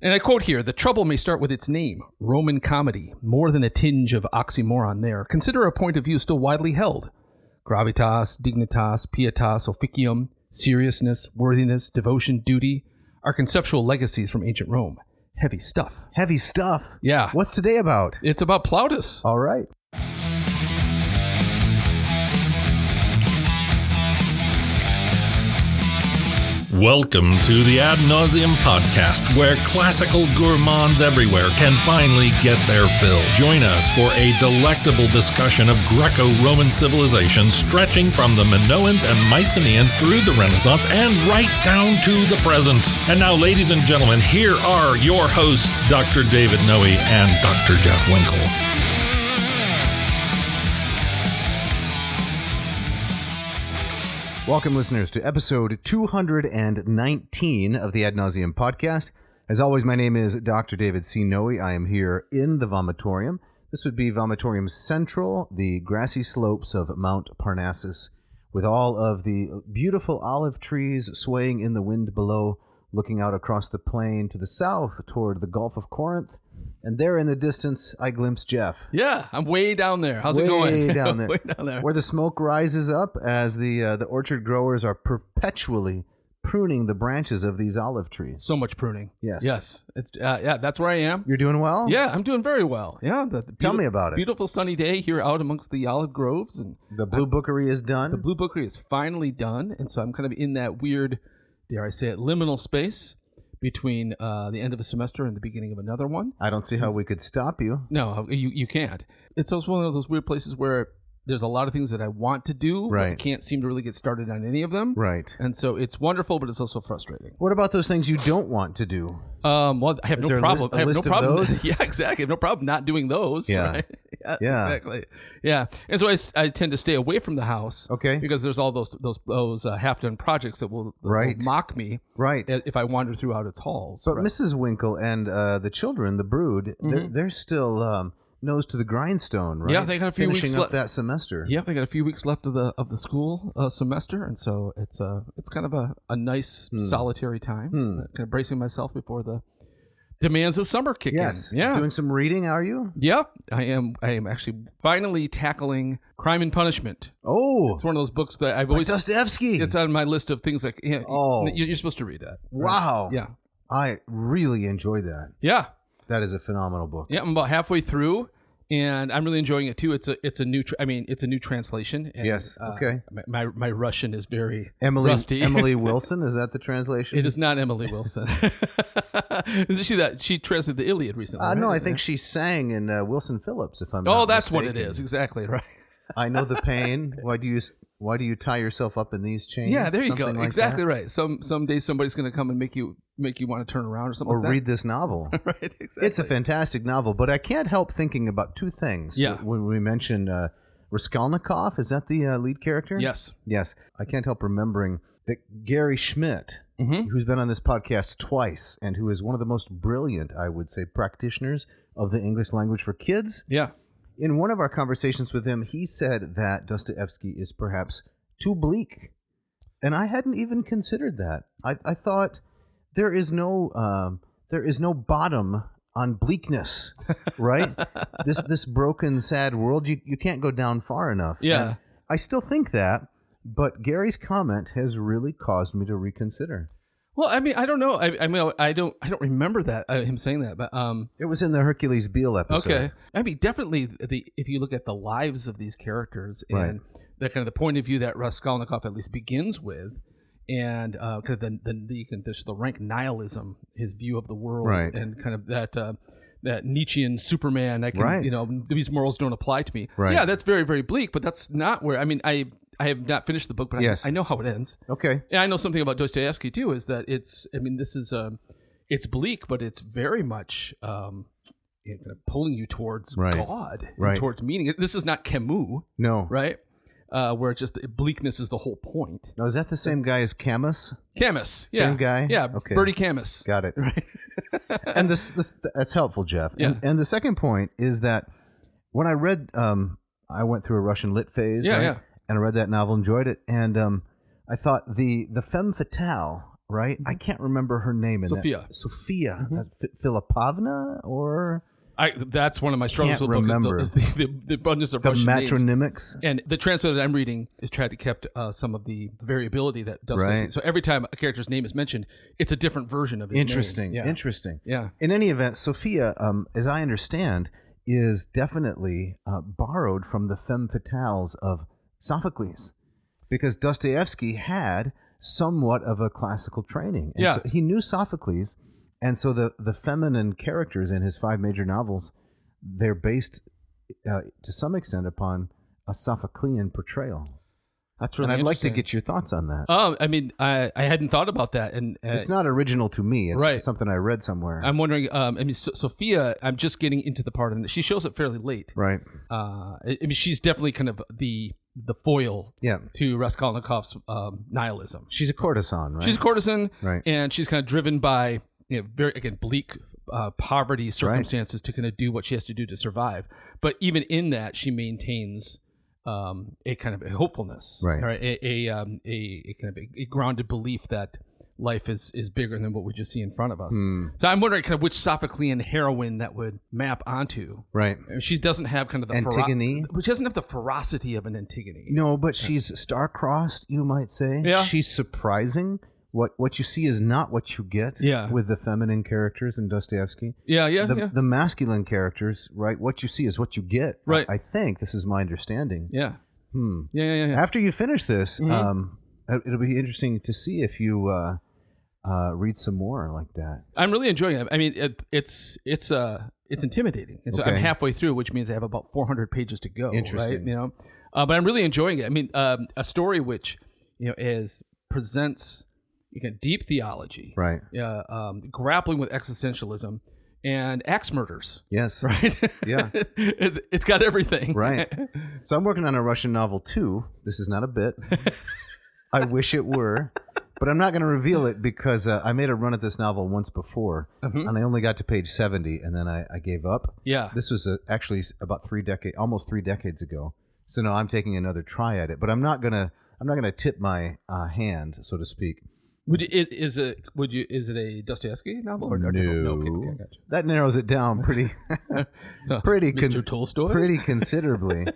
And I quote here, "The trouble may start with its name, Roman comedy, more than a tinge of oxymoron there. Consider a point of view still widely held. Gravitas, dignitas, pietas, officium, seriousness, worthiness, devotion, duty are conceptual legacies from ancient Rome. Heavy stuff." Heavy stuff. Yeah. What's today about? It's about Plautus. All right. Welcome to the Ad Nauseam podcast, where classical gourmands everywhere can finally get their fill. Join us for a delectable discussion of Greco-Roman civilization stretching from the Minoans and Mycenaeans through the Renaissance and right down to the present. And now, ladies and gentlemen, here are your hosts, Dr. David Noe and Dr. Jeff Winkle. Welcome, listeners, to episode 219 of the Ad Nauseam podcast. As always, my name is Dr. David C. Noe. I am here in the vomitorium. This would be Vomitorium Central, the grassy slopes of Mount Parnassus, with all of the beautiful olive trees swaying in the wind below, looking out across the plain to the south toward the Gulf of Corinth. And there in the distance, I glimpse Jeff. Yeah, I'm way down there. How's it going? Way down there. Way down there. Where the smoke rises up as the orchard growers are perpetually pruning the branches of these olive trees. So much pruning. Yes. Yes. It's, yeah, that's where I am. You're doing well? Yeah, I'm doing very well. Yeah. Tell me about it. Beautiful sunny day here out amongst the olive groves. And the Blue Bookery is done? The Blue Bookery is finally done. And so I'm kind of in that weird, dare I say it, liminal space between the end of a semester and the beginning of another one. I don't see how we could stop you. No, you can't. It's also one of those weird places where there's a lot of things that I want to do, but I can't seem to really get started on any of them. Right. And so it's wonderful, but it's also frustrating. What about those things you don't want to do? Well, I have no problem. I have no problem. Those? Yeah, exactly. I have no problem not doing those. Yeah. Right? Yes, exactly. Yeah. And so I tend to stay away from the house. Okay. Because there's all those half-done projects that will mock me. Right. If I wander throughout its halls. But Mrs. Winkle and the children, the brood, they're still nose to the grindstone, right? Yeah, they got a few finishing weeks up that semester. Yeah, they got a few weeks left of the school semester, and so it's kind of a nice solitary time. Kind of bracing myself before the demands of summer kick in. Yeah. Doing some reading, are you? Yeah, I am actually finally tackling Crime and Punishment. Oh, it's one of those books that I've always Dostoevsky. It's on my list of things like you're supposed to read that. Right? Wow. Yeah, I really enjoyed that. Yeah. That is a phenomenal book. Yeah, I'm about halfway through, and I'm really enjoying it too. It's a new translation. And, yes. Okay. My Russian is very rusty. Emily Wilson, is that the translation? It is not Emily Wilson. Isn't she that? She translated the Iliad recently. No, right? I think she sang in Wilson Phillips. If I'm not Oh, that's mistaken. what it is. Exactly right. I know the pain. Why do you tie yourself up in these chains? Yeah, there you go. Like exactly that? right. Someday somebody's going to come and make you want to turn around or something. Or like that. read this novel. Right. Exactly. It's a fantastic novel, but I can't help thinking about two things. Yeah. When we mentioned Raskolnikov, is that the lead character? Yes. Yes. I can't help remembering that Gary Schmidt, who's been on this podcast twice and who is one of the most brilliant, I would say, practitioners of the English language for kids. Yeah. In one of our conversations with him, he said that Dostoevsky is perhaps too bleak. And I hadn't even considered that. I thought there is no bottom on bleakness, right? this broken, sad world, you can't go down far enough. Yeah. And I still think that, but Gary's comment has really caused me to reconsider. Well, I mean, I don't know. I don't remember that him saying that, but it was in the Hercules Beale episode. Okay. I mean, definitely if you look at the lives of these characters and that kind of the point of view that Raskolnikov at least begins with, and kind of the rank nihilism, his view of the world, and kind of that Nietzschean Superman. I can, these morals don't apply to me. Right. Yeah, that's very, very bleak, but that's not where. I mean, I have not finished the book, but yes. I know how it ends. Okay. And I know something about Dostoevsky too. Is that it's it's bleak, but it's very much kind of pulling you towards God, and towards meaning. This is not Camus. No. Right. Where just bleakness is the whole point. Now, is that the same guy as Camus? Camus, yeah. Same guy? Yeah, okay. Bertie Camus. Got it. Right. And that's helpful, Jeff. Yeah. And the second point is that when I read, I went through a Russian lit phase, yeah. and I read that novel, enjoyed it, and I thought the femme fatale right? I can't remember her name. Sophia. Sophia. Filipovna or... That's one of my struggles with the book is the abundance of Russian names. Matronymics. And the translator that I'm reading is tried to keep some of the variability that does. Right. So every time a character's name is mentioned, it's a different version of his Interesting. name. Yeah. Interesting. Yeah. In any event, Sophia, as I understand, is definitely borrowed from the femme fatales of Sophocles, because Dostoevsky had somewhat of a classical training. And so he knew Sophocles. And so the feminine characters in his 5 major novels, they're based to some extent upon a Sophoclean portrayal. That's really And I'd like to interesting. get your thoughts on that. I mean, I hadn't thought about that, and It's not original to me. It's something I read somewhere. I'm wondering. I mean, Sophia. I'm just getting into the part, and she shows up fairly late. Right. I mean, she's definitely kind of the foil to Raskolnikov's nihilism. She's a courtesan, right? She's a courtesan, Right. And she's kind of driven by very bleak poverty circumstances to kind of do what she has to do to survive. But even in that, she maintains a kind of a hopefulness, right? A kind of a grounded belief that life is bigger than what we just see in front of us. So I'm wondering kind of which Sophoclean heroine that would map onto. Right. She doesn't have kind of the Antigone, which doesn't have the ferocity of an Antigone. No, but she's star-crossed, you might say. Yeah. She's surprising. What you see is not what you get with the feminine characters in Dostoevsky. The masculine characters, right? What you see is what you get. Right. I think this is my understanding. Yeah. Yeah. After you finish this, it'll be interesting to see if you read some more like that. I'm really enjoying it. I mean, it's intimidating. And so I'm halfway through, which means I have about 400 pages to go. Interesting. Right? But I'm really enjoying it. I mean, a story which presents deep theology, right? Grappling with existentialism and axe murders. Yes. Right. Yeah. It's got everything. Right. So I'm working on a Russian novel too. This is not a bit. I wish it were, but I'm not going to reveal it because I made a run at this novel once before, and I only got to page 70, and then I gave up. Yeah. This was actually about almost 3 decades ago. So no, I'm taking another try at it, but I'm not gonna tip my hand, so to speak. Is it a Dostoevsky novel or no? Okay, gotcha. That narrows it down pretty Mr. Tolstoy? Pretty considerably.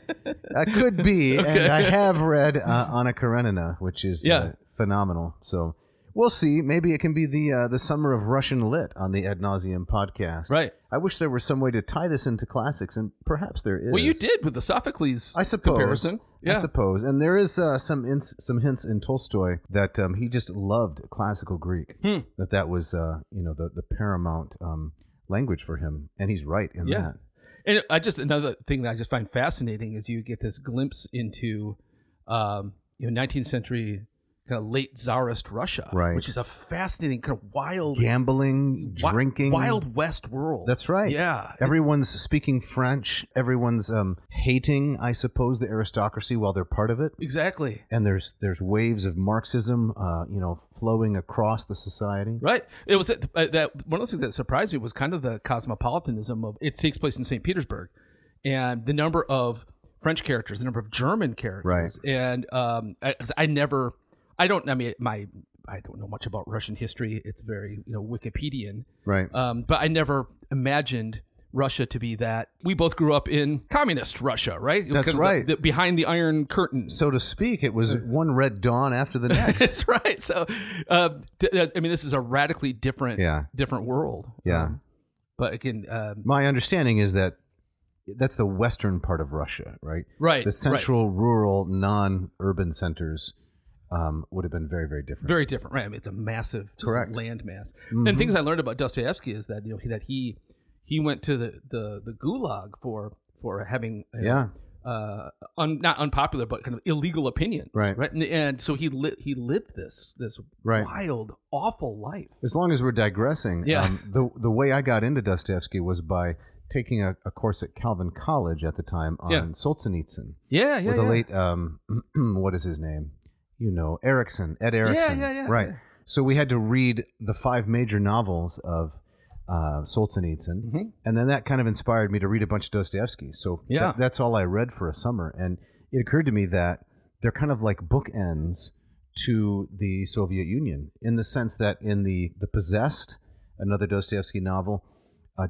Could be, and I have read Anna Karenina, which is phenomenal. So we'll see. Maybe it can be the summer of Russian lit on the Ad Nauseam podcast. Right. I wish there was some way to tie this into classics, and perhaps there is. Well, you did with the Sophocles comparison. Yeah. I suppose. And there is some hints in Tolstoy that he just loved classical Greek. That was the paramount language for him, and he's right in that. And another thing that I just find fascinating is you get this glimpse into 19th century kind of late Tsarist Russia, right, which is a fascinating kind of wild gambling, drinking, Wild West world. That's right. Yeah, everyone's speaking French. Everyone's hating, I suppose, the aristocracy while they're part of it. Exactly. And there's waves of Marxism, flowing across the society. Right. It was that one of those things that surprised me was kind of the cosmopolitanism of it. Takes place in St. Petersburg, and the number of French characters, the number of German characters, right. And I don't know much about Russian history. It's very Wikipedian, right? But I never imagined Russia to be that. We both grew up in communist Russia, right? That's right. Behind the Iron Curtain, so to speak. It was one red dawn after the next. That's right. So, I mean, this is a radically different world. Yeah. But again, my understanding is that that's the western part of Russia, right? Right. The central, rural, non-urban centers. Would have been very, very different. Very different, right? I mean, it's a massive land mass. Mm-hmm. And things I learned about Dostoevsky is that that he went to the gulag for having not unpopular but kind of illegal opinions, right? And so he lived this wild, awful life. As long as we're digressing, the way I got into Dostoevsky was by taking a course at Calvin College at the time on Solzhenitsyn. With the late what is his name? Ed Erickson. Right. So we had to read the 5 major novels of Solzhenitsyn, and then that kind of inspired me to read a bunch of Dostoevsky. So that's all I read for a summer, and it occurred to me that they're kind of like bookends to the Soviet Union, in the sense that in the Possessed, another Dostoevsky novel,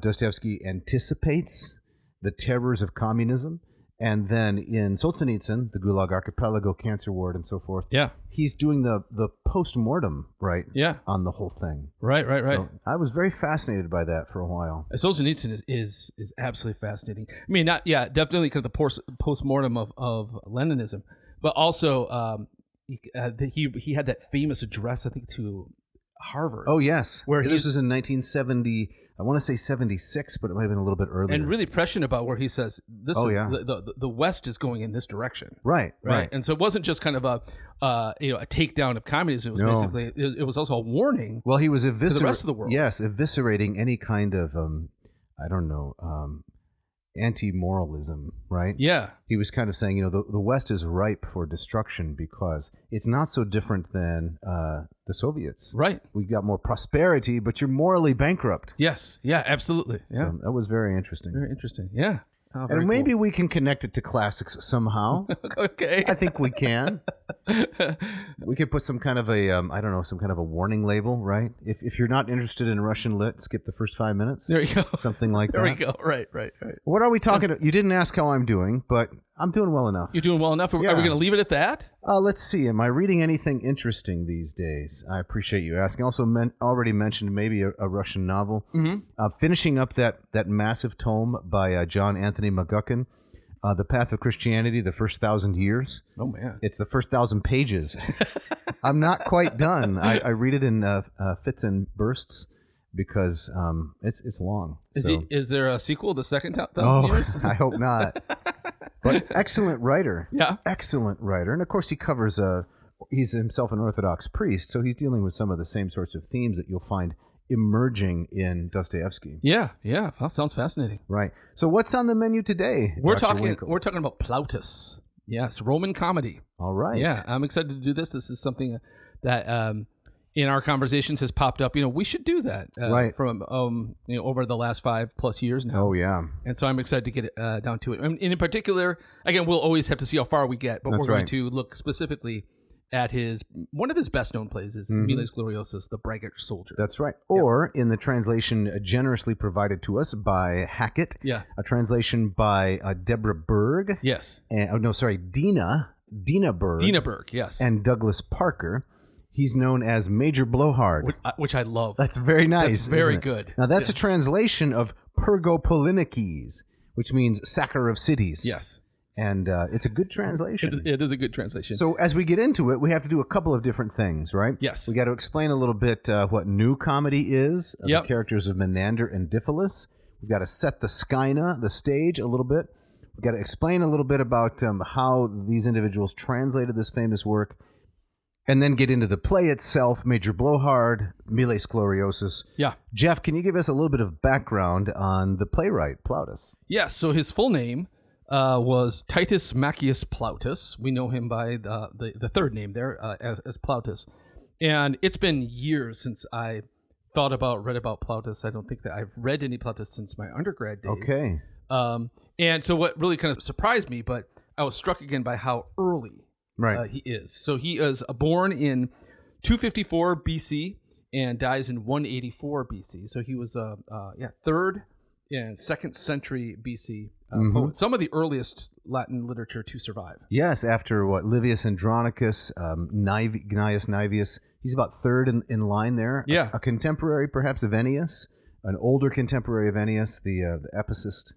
Dostoevsky anticipates the terrors of communism. And then in Solzhenitsyn, the Gulag Archipelago, cancer ward, and so forth, he's doing the post-mortem, right? Yeah. On the whole thing. Right. So I was very fascinated by that for a while. Solzhenitsyn is absolutely fascinating. I mean, definitely kind of the post-mortem of Leninism, but also he had that famous address, I think, to Harvard. Oh, yes. Where this was in 1970. I want to say 76, but it might have been a little bit earlier. And really prescient about where he says, the West is going in this direction. Right. And so it wasn't just kind of a takedown of communism. It was basically, it was also a warning. Well, he was to the rest of the world. Yes, eviscerating any kind of, anti-moralism, right? Yeah. He was kind of saying, the West is ripe for destruction because it's not so different than the Soviets. Right. We got more prosperity, but you're morally bankrupt. Yes. Yeah, absolutely. Yeah. So that was very interesting. Very interesting. Yeah. Oh, and maybe we can connect it to classics somehow. Okay. I think we can. We could put some kind of a, some kind of a warning label, right? If you're not interested in Russian lit, skip the first 5 minutes. There you go. Something like that. There we go. Right. What are we talking about? You didn't ask how I'm doing, but I'm doing well enough. You're doing well enough? Are we going to leave it at that? Let's see. Am I reading anything interesting these days? I appreciate you asking. Also, already mentioned maybe a Russian novel. Mm-hmm. Finishing up that massive tome by John Anthony McGuckin, The Path of Christianity, The First 1,000 Years. Oh, man. It's the first 1,000 pages. I'm not quite done. I read it in fits and bursts because it's long. Is there a sequel, the second 1,000 years? I hope not. But excellent writer. Yeah. Excellent writer. And of course he covers, he's himself an Orthodox priest, so he's dealing with some of the same sorts of themes that you'll find emerging in Dostoevsky. Yeah. That sounds fascinating. Right. So what's on the menu today? We're talking about Plautus. Yes, Roman comedy. All right. Yeah, I'm excited to do this. This is something that in our conversations has popped up. We should do that. Right. From over the last 5+ years now. Oh yeah. And so I'm excited to get it down to it. And in particular, again, we'll always have to see how far we get, but we're going to look specifically at one of his best known plays is Miles Gloriosus, the Braggart Soldier. That's right. Or in the translation generously provided to us by Hackett, a translation by Deborah Berg. Yes. And, Dina Berg. Dina Berg, yes. And Douglas Parker. He's known as Major Blowhard. Which I love. That's very nice. That's very good. Now, that's a translation of Pergopolinikes, which means sacker of cities. Yes. And it's a good translation. It is a good translation. So as we get into it, we have to do a couple of different things, right? Yes. We got to explain a little bit what new comedy is, the characters of Menander and Diphilus. We've got to set the skyna, the stage, a little bit. We've got to explain a little bit about how these individuals translated this famous work. And then get into the play itself, Major Blowhard, Miles Gloriosus. Yeah. Jeff, can you give us a little bit of background on the playwright, Plautus? Yes, so his full name was Titus Maccius Plautus. We know him by the third name there as Plautus. And it's been years since I read about Plautus. I don't think that I've read any Plautus since my undergrad days. Okay. And so what really kind of surprised me, but I was struck again by how early he is. So he is born in 254 BC and dies in 184 BC. So he was 3rd and 2nd century BC poet. Some of the earliest Latin literature to survive. Yes, after Livius Andronicus, Gnaeus Naevius. He's about 3rd in line there. Yeah. A contemporary perhaps of Ennius, an older contemporary of Ennius, the epicist.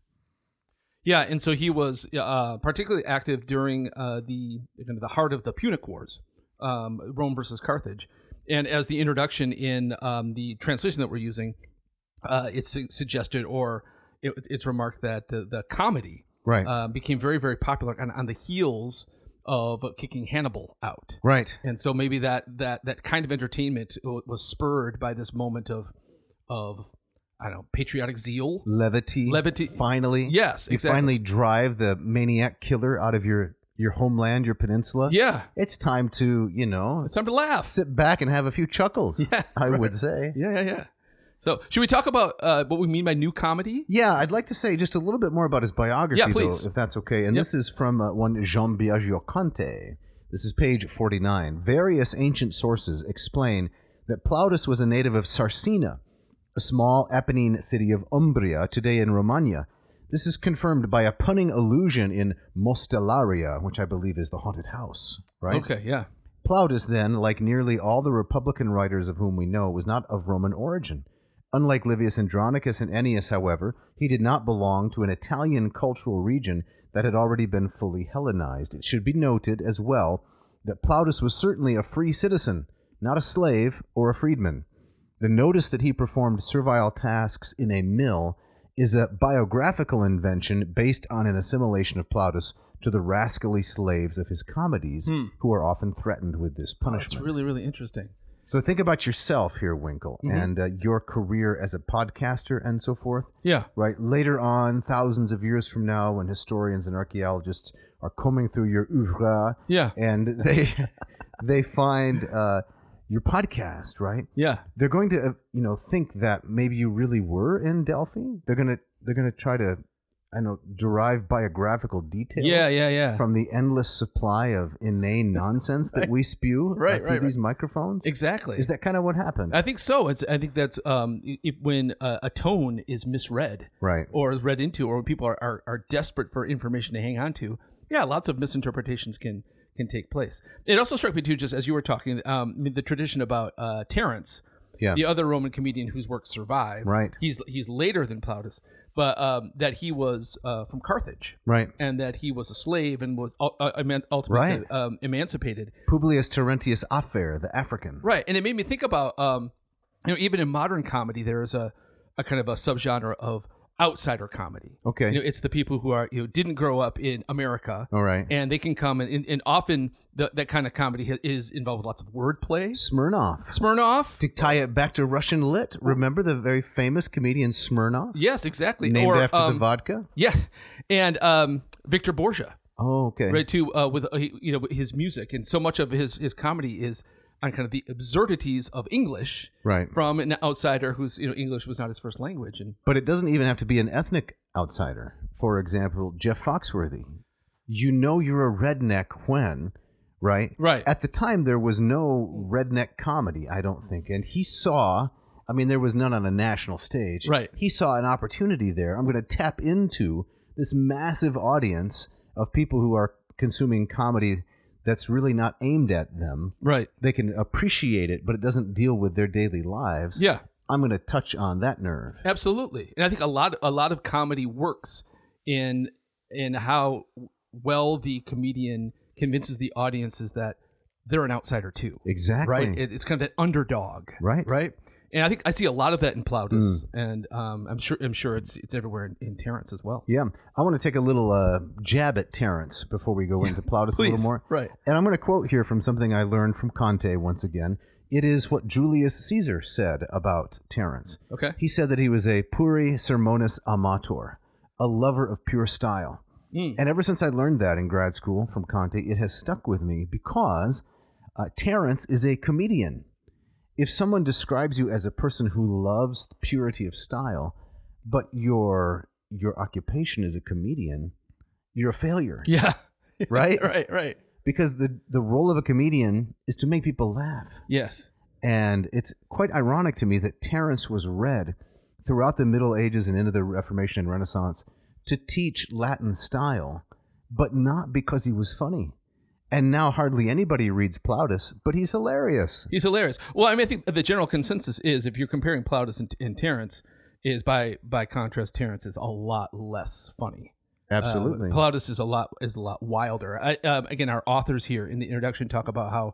Yeah, and so he was particularly active during the heart of the Punic Wars, Rome versus Carthage. And as the introduction in the translation that we're using, it's suggested or it's remarked that the comedy became very, very popular on the heels of kicking Hannibal out. Right. And so maybe that kind of entertainment was spurred by this moment of I don't know, patriotic zeal. Levity. Finally. Yes, exactly. You finally drive the maniac killer out of your homeland, your peninsula. Yeah. It's time to, it's time to laugh. Sit back and have a few chuckles, I would say. Yeah. So should we talk about what we mean by new comedy? Yeah, I'd like to say just a little bit more about his biography, though, if that's okay. And this is from one Jean Biagio Conte. This is page 49. Various ancient sources explain that Plautus was a native of Sarsina, a small Apennine city of Umbria, today in Romagna. This is confirmed by a punning allusion in Mostellaria, which I believe is the haunted house, right? Okay, yeah. Plautus, then, like nearly all the Republican writers of whom we know, was not of Roman origin. Unlike Livius Andronicus and Ennius, however, he did not belong to an Italian cultural region that had already been fully Hellenized. It should be noted as well that Plautus was certainly a free citizen, not a slave or a freedman. The notice that he performed servile tasks in a mill is a biographical invention based on an assimilation of Plautus to the rascally slaves of his comedies, who are often threatened with this punishment. That's really, really interesting. So think about yourself here, Winkle, and your career as a podcaster and so forth. Yeah. Right. Later on, thousands of years from now, when historians and archaeologists are combing through your oeuvre, and they find your podcast, right? Yeah. They're going to, think that maybe you really were in Delphi. They're gonna try to, derive biographical details. From the endless supply of inane nonsense that we spew through these microphones. Exactly. Is that kind of what happened? I think so. I think that's when a tone is misread, right, or is read into, or when people are desperate for information to hang on to. Yeah, lots of misinterpretations can take place. It also struck me too, just as you were talking, the tradition about Terence, the other Roman comedian whose work survived. Right. He's later than Plautus, but that he was from Carthage. Right. And that he was a slave and was ultimately emancipated. Publius Terentius Afer, the African. Right. And it made me think about, even in modern comedy, there's a kind of a subgenre of outsider comedy. Okay. It's the people who are didn't grow up in America. All right. And they can come and often that kind of comedy is involved with lots of wordplay. Smirnoff. To tie it back to Russian lit, remember the very famous comedian Smirnoff? Yes, exactly. Named after the vodka? Yeah. And Victor Borgia. Oh, okay. Right, too, with his music, and so much of his comedy is on kind of the absurdities of English, right, from an outsider whose English was not his first language. But it doesn't even have to be an ethnic outsider. For example, Jeff Foxworthy. You're a redneck when, right? Right. At the time, there was no redneck comedy, I don't think, and he saw. There was none on a national stage. Right. He saw an opportunity there. I'm going to tap into this massive audience of people who are consuming comedy that's really not aimed at them. Right. They can appreciate it, but it doesn't deal with their daily lives. Yeah. I'm going to touch on that nerve. Absolutely. And I think a lot of comedy works in how well the comedian convinces the audiences that they're an outsider too. Exactly. Right? It's kind of that underdog. Right. Right? And I think I see a lot of that in Plautus, and I'm sure it's everywhere in Terence as well. Yeah, I want to take a little jab at Terence before we go into Plautus a little more. Right. And I'm going to quote here from something I learned from Conte once again. It is what Julius Caesar said about Terence. Okay. He said that he was a puri sermonis amator, a lover of pure style. And ever since I learned that in grad school from Conte, it has stuck with me because Terence is a comedian. If someone describes you as a person who loves the purity of style, but your occupation is a comedian, you're a failure. Yeah. Right? Right. Because the role of a comedian is to make people laugh. Yes. And it's quite ironic to me that Terence was read throughout the Middle Ages and into the Reformation and Renaissance to teach Latin style, but not because he was funny. And now hardly anybody reads Plautus, but he's hilarious. He's hilarious. Well, I think the general consensus is, if you're comparing Plautus and Terence, is by contrast, Terence is a lot less funny. Absolutely. Plautus is a lot wilder. Again, our authors here in the introduction talk about how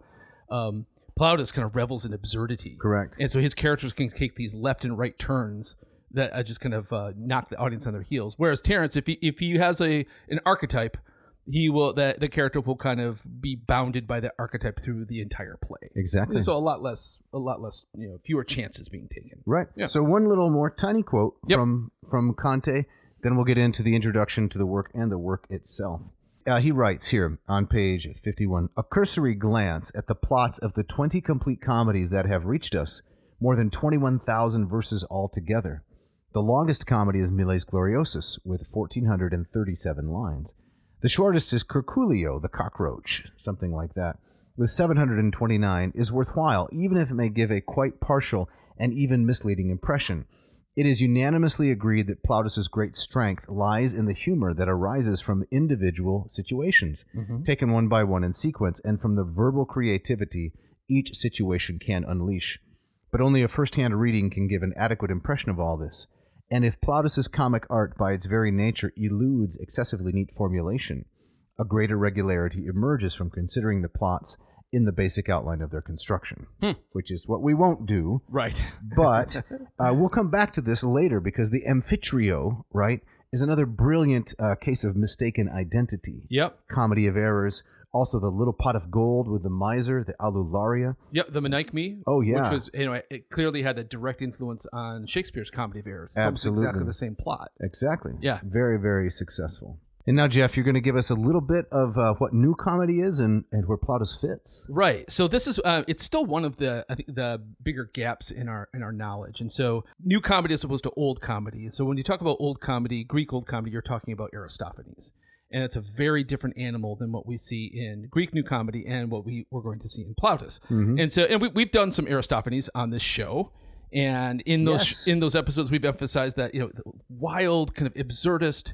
Plautus kind of revels in absurdity. Correct. And so his characters can take these left and right turns that just kind of knock the audience on their heels. Whereas Terence, if he has an archetype, the character will kind of be bounded by that archetype through the entire play. Exactly. So a lot less, fewer chances being taken. Right. Yeah. So one little more tiny quote from Conte, then we'll get into the introduction to the work and the work itself. He writes here on page 51, a cursory glance at the plots of the 20 complete comedies that have reached us, more than 21,000 verses altogether. The longest comedy is Milles Gloriosus, with 1,437 lines. The shortest is Curculio, the cockroach, something like that, with 729, is worthwhile, even if it may give a quite partial and even misleading impression. It is unanimously agreed that Plautus's great strength lies in the humor that arises from individual situations, taken one by one in sequence, and from the verbal creativity each situation can unleash. But only a first-hand reading can give an adequate impression of all this. And if Plautus's comic art by its very nature eludes excessively neat formulation, a greater regularity emerges from considering the plots in the basic outline of their construction, which is what we won't do. Right. But we'll come back to this later, because the Amphitrio, right, is another brilliant case of mistaken identity. Yep. Comedy of errors. Also, the little pot of gold with the miser, the Alularia. Yep, the Menechmi. Oh, yeah. Which was, it clearly had a direct influence on Shakespeare's Comedy of Errors. It's Absolutely. almost exactly the same plot. Exactly. Yeah. Very, very successful. And now, Jeff, you're going to give us a little bit of what new comedy is and where Plautus fits. Right. So this is it's still one of the bigger gaps in our knowledge. And so new comedy as opposed to old comedy. So when you talk about old comedy, Greek old comedy, you're talking about Aristophanes. And it's a very different animal than what we see in Greek new comedy and what we're going to see in Plautus. And we've done some Aristophanes on this show. And in those episodes, we've emphasized that, wild, kind of absurdist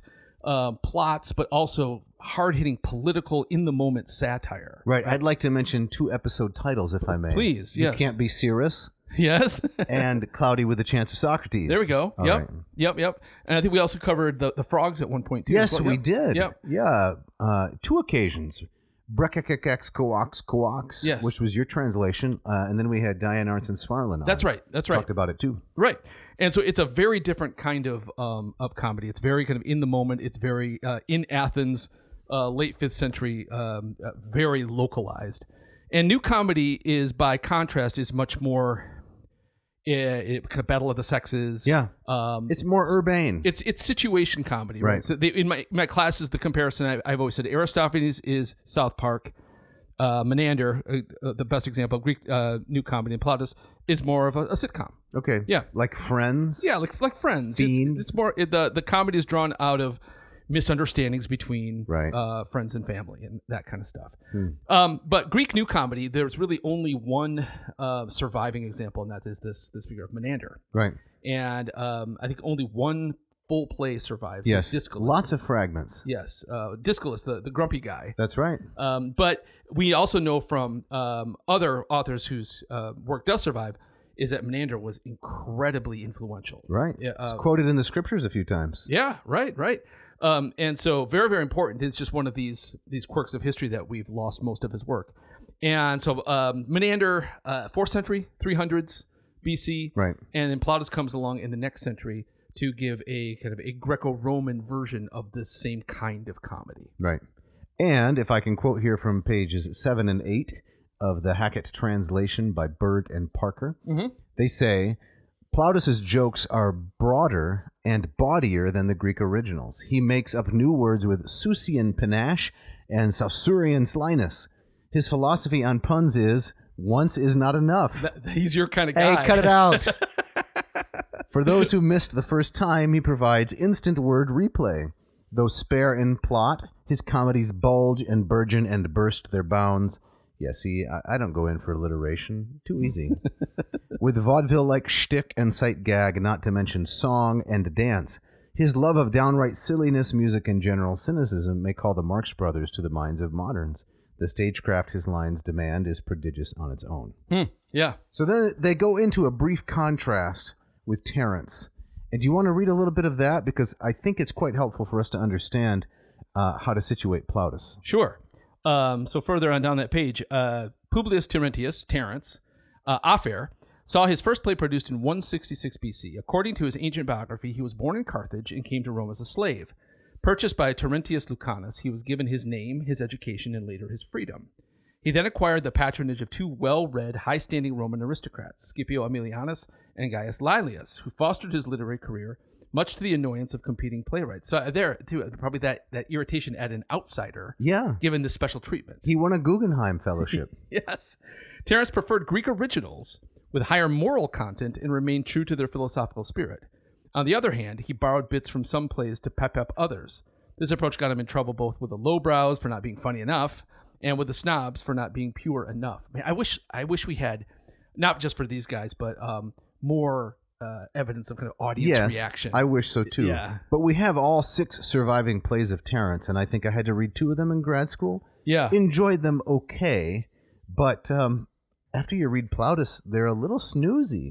plots, but also hard-hitting political, in-the-moment satire. Right. I'd like to mention 2 episode titles, if I may. Please, You yes. Can't Be Cyrus. Yes. And Cloudy with a Chance of Socrates. There we go. All Yep. right. Yep. And I think we also covered the frogs at one point, too. Yes, as well. we did. Yep. Yeah. 2 occasions. Brekkekekex Coax, Yes. which was your translation. And then we had Diane Arnson Svarlin on. That's right. Talked about it, too. Right. And so it's a very different kind of comedy. It's very kind of in the moment. It's very in Athens, late 5th century, very localized. And new comedy is, by contrast, is much more kind of battle of the sexes. Yeah. It's more urbane. It's situation comedy, right? Right. So in my classes, the comparison I've always said, Aristophanes is South Park. Menander, the best example of Greek new comedy, and Plautus is more of a sitcom. Okay. Yeah. Like Friends? Yeah, like Friends. Fiends? It's more the comedy is drawn out of misunderstandings between Right. friends and family and that kind of stuff. But Greek new comedy, there's really only one surviving example, and that is this figure of Menander. Right. And I think only one full play survives. Yes. Discalus. Lots of fragments. Yes. Discalus, the grumpy guy. That's right. But we also know from other authors whose work does survive is that Menander was incredibly influential. Right. Yeah, it's quoted in the scriptures a few times. Yeah, right. And so very, very important. It's just one of these quirks of history that we've lost most of his work. And so Menander, 4th century, 300s BC. Right. And then Plautus comes along in the next century to give a kind of a Greco-Roman version of this same kind of comedy. Right. And if I can quote here from pages 7 and 8 of the Hackett translation by Berg and Parker, they say, Plautus's jokes are broader and bawdier than the Greek originals. He makes up new words with Susian panache and Sausurian slyness. His philosophy on puns is, once is not enough. He's your kind of guy. Hey, cut it out. For those who missed the first time, he provides instant word replay. Though spare in plot, his comedies bulge and burgeon and burst their bounds. Yeah, see, I don't go in for alliteration. Too easy. With vaudeville-like shtick and sight gag, not to mention song and dance, his love of downright silliness, music, and general cynicism may call the Marx Brothers to the minds of moderns. The stagecraft his lines demand is prodigious on its own. Yeah. So then they go into a brief contrast with Terence. And do you want to read a little bit of that? Because I think it's quite helpful for us to understand how to situate Plautus. Sure. So further on down that page, Publius Terentius, Terence, Afer, saw his first play produced in 166 BC. According to his ancient biography, he was born in Carthage and came to Rome as a slave. Purchased by Terentius Lucanus, he was given his name, his education, and later his freedom. He then acquired the patronage of 2 well-read, high-standing Roman aristocrats, Scipio Aemilianus and Gaius Laelius, who fostered his literary career, much to the annoyance of competing playwrights. So there, too, probably that irritation at an outsider, given this special treatment. He won a Guggenheim Fellowship. Yes. Terence preferred Greek originals with higher moral content and remained true to their philosophical spirit. On the other hand, he borrowed bits from some plays to pep up others. This approach got him in trouble both with the lowbrows for not being funny enough and with the snobs for not being pure enough. Man, I wish we had, not just for these guys, but more evidence of kind of audience reaction. I wish so too. Yeah. But we have all 6 surviving plays of Terence, and I think I had to read 2 of them in grad school. Yeah. Enjoyed them okay, but after you read Plautus, they're a little snoozy.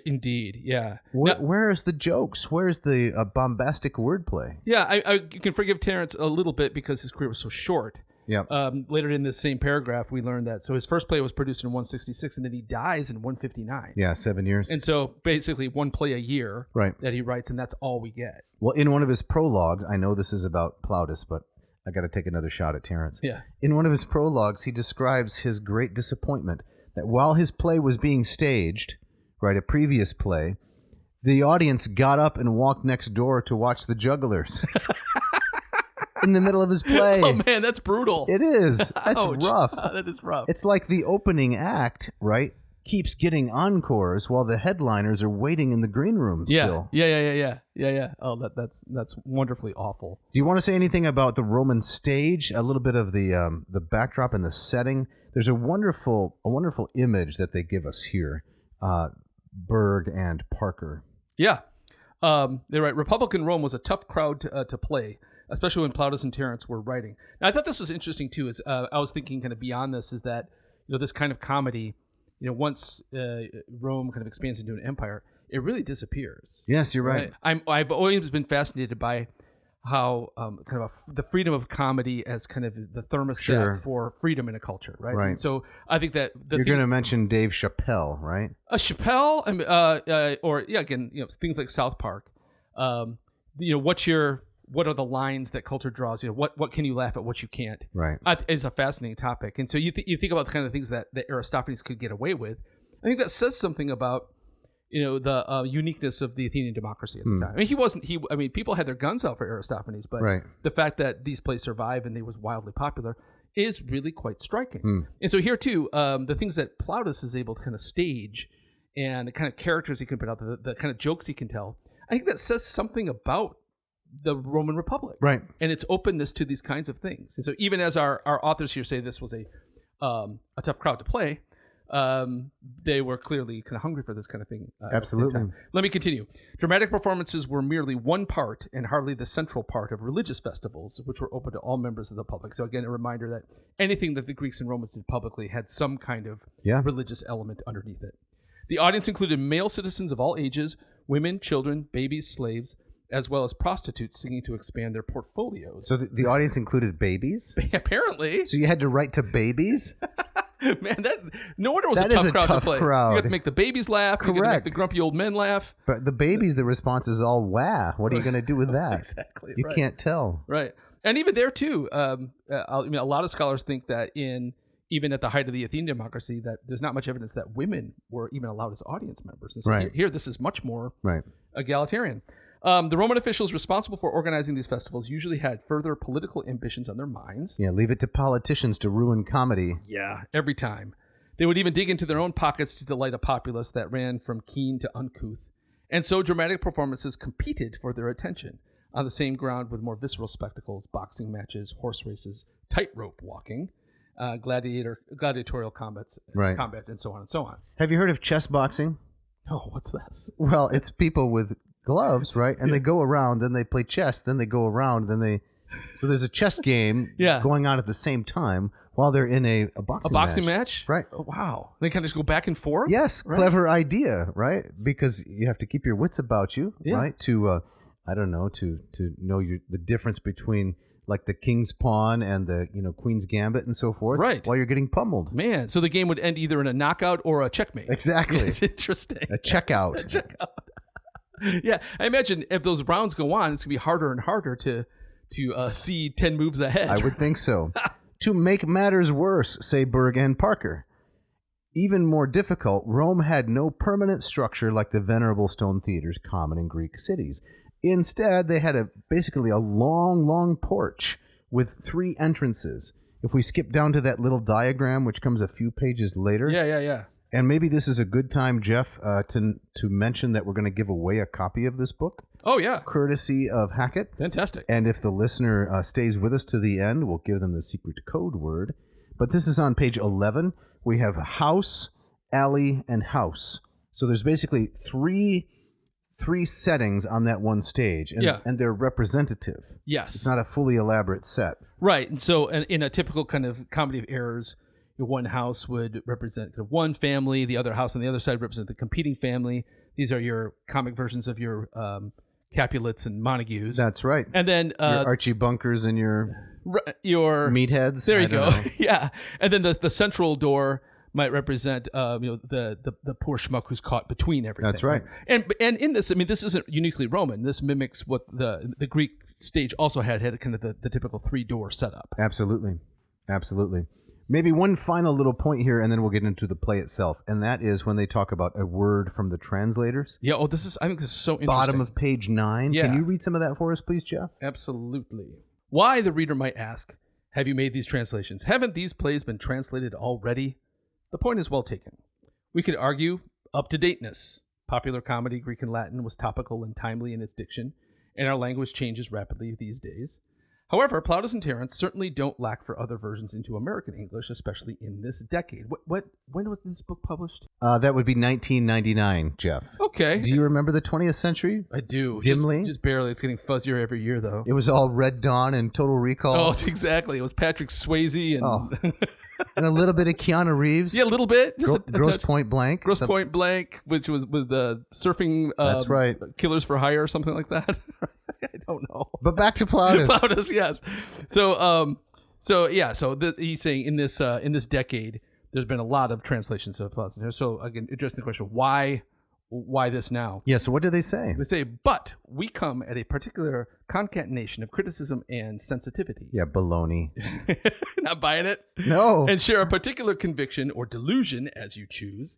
Indeed, yeah. Where's the jokes? Where's the bombastic wordplay? Yeah, you can forgive Terence a little bit because his career was so short. Yeah. Later in this same paragraph, we learned that. So his first play was produced in 166, and then he dies in 159. Yeah, 7 years. And so basically 1 play a year right. that he writes, and that's all we get. Well, in one of his prologues, I know this is about Plautus, but I got to take another shot at Terence. Yeah. In one of his prologues, he describes his great disappointment that while his play was being staged, right, a previous play, the audience got up and walked next door to watch the jugglers. In the middle of his play. Oh, man, that's brutal. It is. That's rough. That is rough. It's like the opening act, right, keeps getting encores while the headliners are waiting in the green room still. Yeah. Oh, that's wonderfully awful. Do you want to say anything about the Roman stage? A little bit of the backdrop and the setting. There's a wonderful image that they give us here. Berg and Parker. Yeah. They're right. Republican Rome was a tough crowd to play, especially when Plautus and Terence were writing. Now, I thought this was interesting too. Is I was thinking kind of beyond this is that this kind of comedy, once Rome kind of expands into an empire, it really disappears. Yes, you're right. I've always been fascinated by how kind of the freedom of comedy as kind of the thermostat for freedom in a culture, right? Right. And so I think that you're going to mention Dave Chappelle, right? Chappelle, or again, things like South Park. What are the lines that culture draws? What can you laugh at, what you can't? Right. Is a fascinating topic. And so you think about the kind of things that Aristophanes could get away with. I think that says something about the uniqueness of the Athenian democracy at the time. I mean, people had their guns out for Aristophanes, but the fact that these plays survive and they was wildly popular is really quite striking. And so here too, the things that Plautus is able to kind of stage and the kind of characters he can put out, the kind of jokes he can tell, I think that says something about the Roman Republic, right, and its openness to these kinds of things. And so even as our authors here say this was a tough crowd to play, they were clearly kind of hungry for this kind of thing. Absolutely. Let me continue. Dramatic performances were merely one part and hardly the central part of religious festivals, which were open to all members of the public. So again, a reminder that anything that the Greeks and Romans did publicly had some kind of religious element underneath it. The audience included male citizens of all ages, women, children, babies, slaves, as well as prostitutes singing to expand their portfolios. So the audience included babies? Apparently. So you had to write to babies? Man, no wonder it was a tough crowd to play. Crowd. You have to make the babies laugh. Correct. You got to make the grumpy old men laugh. But the babies, the response is all wah. What are you going to do with that? Exactly. You can't tell. Right. And even there too, a lot of scholars think that even at the height of the Athenian democracy, that there's not much evidence that women were even allowed as audience members. And so here, this is much more egalitarian. The Roman officials responsible for organizing these festivals usually had further political ambitions on their minds. Yeah, leave it to politicians to ruin comedy. Yeah, every time. They would even dig into their own pockets to delight a populace that ran from keen to uncouth. And so dramatic performances competed for their attention on the same ground with more visceral spectacles, boxing matches, horse races, tightrope walking, gladiatorial combats, and so on and so on. Have you heard of chess boxing? Oh, what's this? Well, it's people with gloves, right? And they go around, then they play chess, then they go around, then they... So there's a chess game going on at the same time while they're in a boxing match. Right. Oh, wow. They kind of just go back and forth? Yes. Right. Clever idea, right? Because you have to keep your wits about you, right? To, I don't know, to know the difference between like the king's pawn and the queen's gambit and so forth, right? While you're getting pummeled. Man, so the game would end either in a knockout or a checkmate. Exactly. It's interesting. A checkout. A checkout. Yeah, I imagine if those rounds go on, it's gonna be harder and harder to see 10 moves ahead. I would think so. To make matters worse, say Berg and Parker. Even more difficult, Rome had no permanent structure like the venerable stone theaters common in Greek cities. Instead, they had basically a long porch with 3 entrances. If we skip down to that little diagram, which comes a few pages later. Yeah. And maybe this is a good time, Jeff, to mention that we're going to give away a copy of this book. Oh, yeah. Courtesy of Hackett. Fantastic. And if the listener stays with us to the end, we'll give them the secret code word. But this is on page 11. We have house, alley, and house. So there's basically three settings on that one stage, and they're representative. Yes. It's not a fully elaborate set. Right. And so in a typical kind of comedy of errors, one house would represent one family, the other house on the other side represent the competing family. These are your comic versions of your Capulets and Montagues. That's right. And then your Archie Bunkers and your meatheads. There you go. Yeah. And then the central door might represent the poor schmuck who's caught between everything. That's right. And in this, I mean, this isn't uniquely Roman. This mimics what the Greek stage also had kind of the typical 3-door setup. Absolutely. Maybe one final little point here, and then we'll get into the play itself, and that is when they talk about a word from the translators. Yeah. Oh, I think this is so interesting. Bottom of page 9. Yeah. Can you read some of that for us, please, Jeff? Absolutely. Why, the reader might ask, have you made these translations? Haven't these plays been translated already? The point is well taken. We could argue up-to-dateness. Popular comedy, Greek and Latin, was topical and timely in its diction, and our language changes rapidly these days. However, Plautus and Terence certainly don't lack for other versions into American English, especially in this decade. When was this book published? That would be 1999, Jeff. Okay. Do you remember the 20th century? I do. Dimly? Just barely. It's getting fuzzier every year, though. It was all Red Dawn and Total Recall. Oh, exactly. It was Patrick Swayze and... and a little bit of Keanu Reeves. Yeah, a little bit. Just Gross Point Blank. Gross Point Blank, which was with surfing That's right. Killers for Hire or something like that. I don't know. But back to Plautus. Plautus, yes. He's saying in this decade, there's been a lot of translations of Plautus. So again, addressing the question, why this now? Yeah, so what do they say? They say, but we come at a particular concatenation of criticism and sensitivity. Yeah, baloney. Not buying it? No. And share a particular conviction or delusion, as you choose.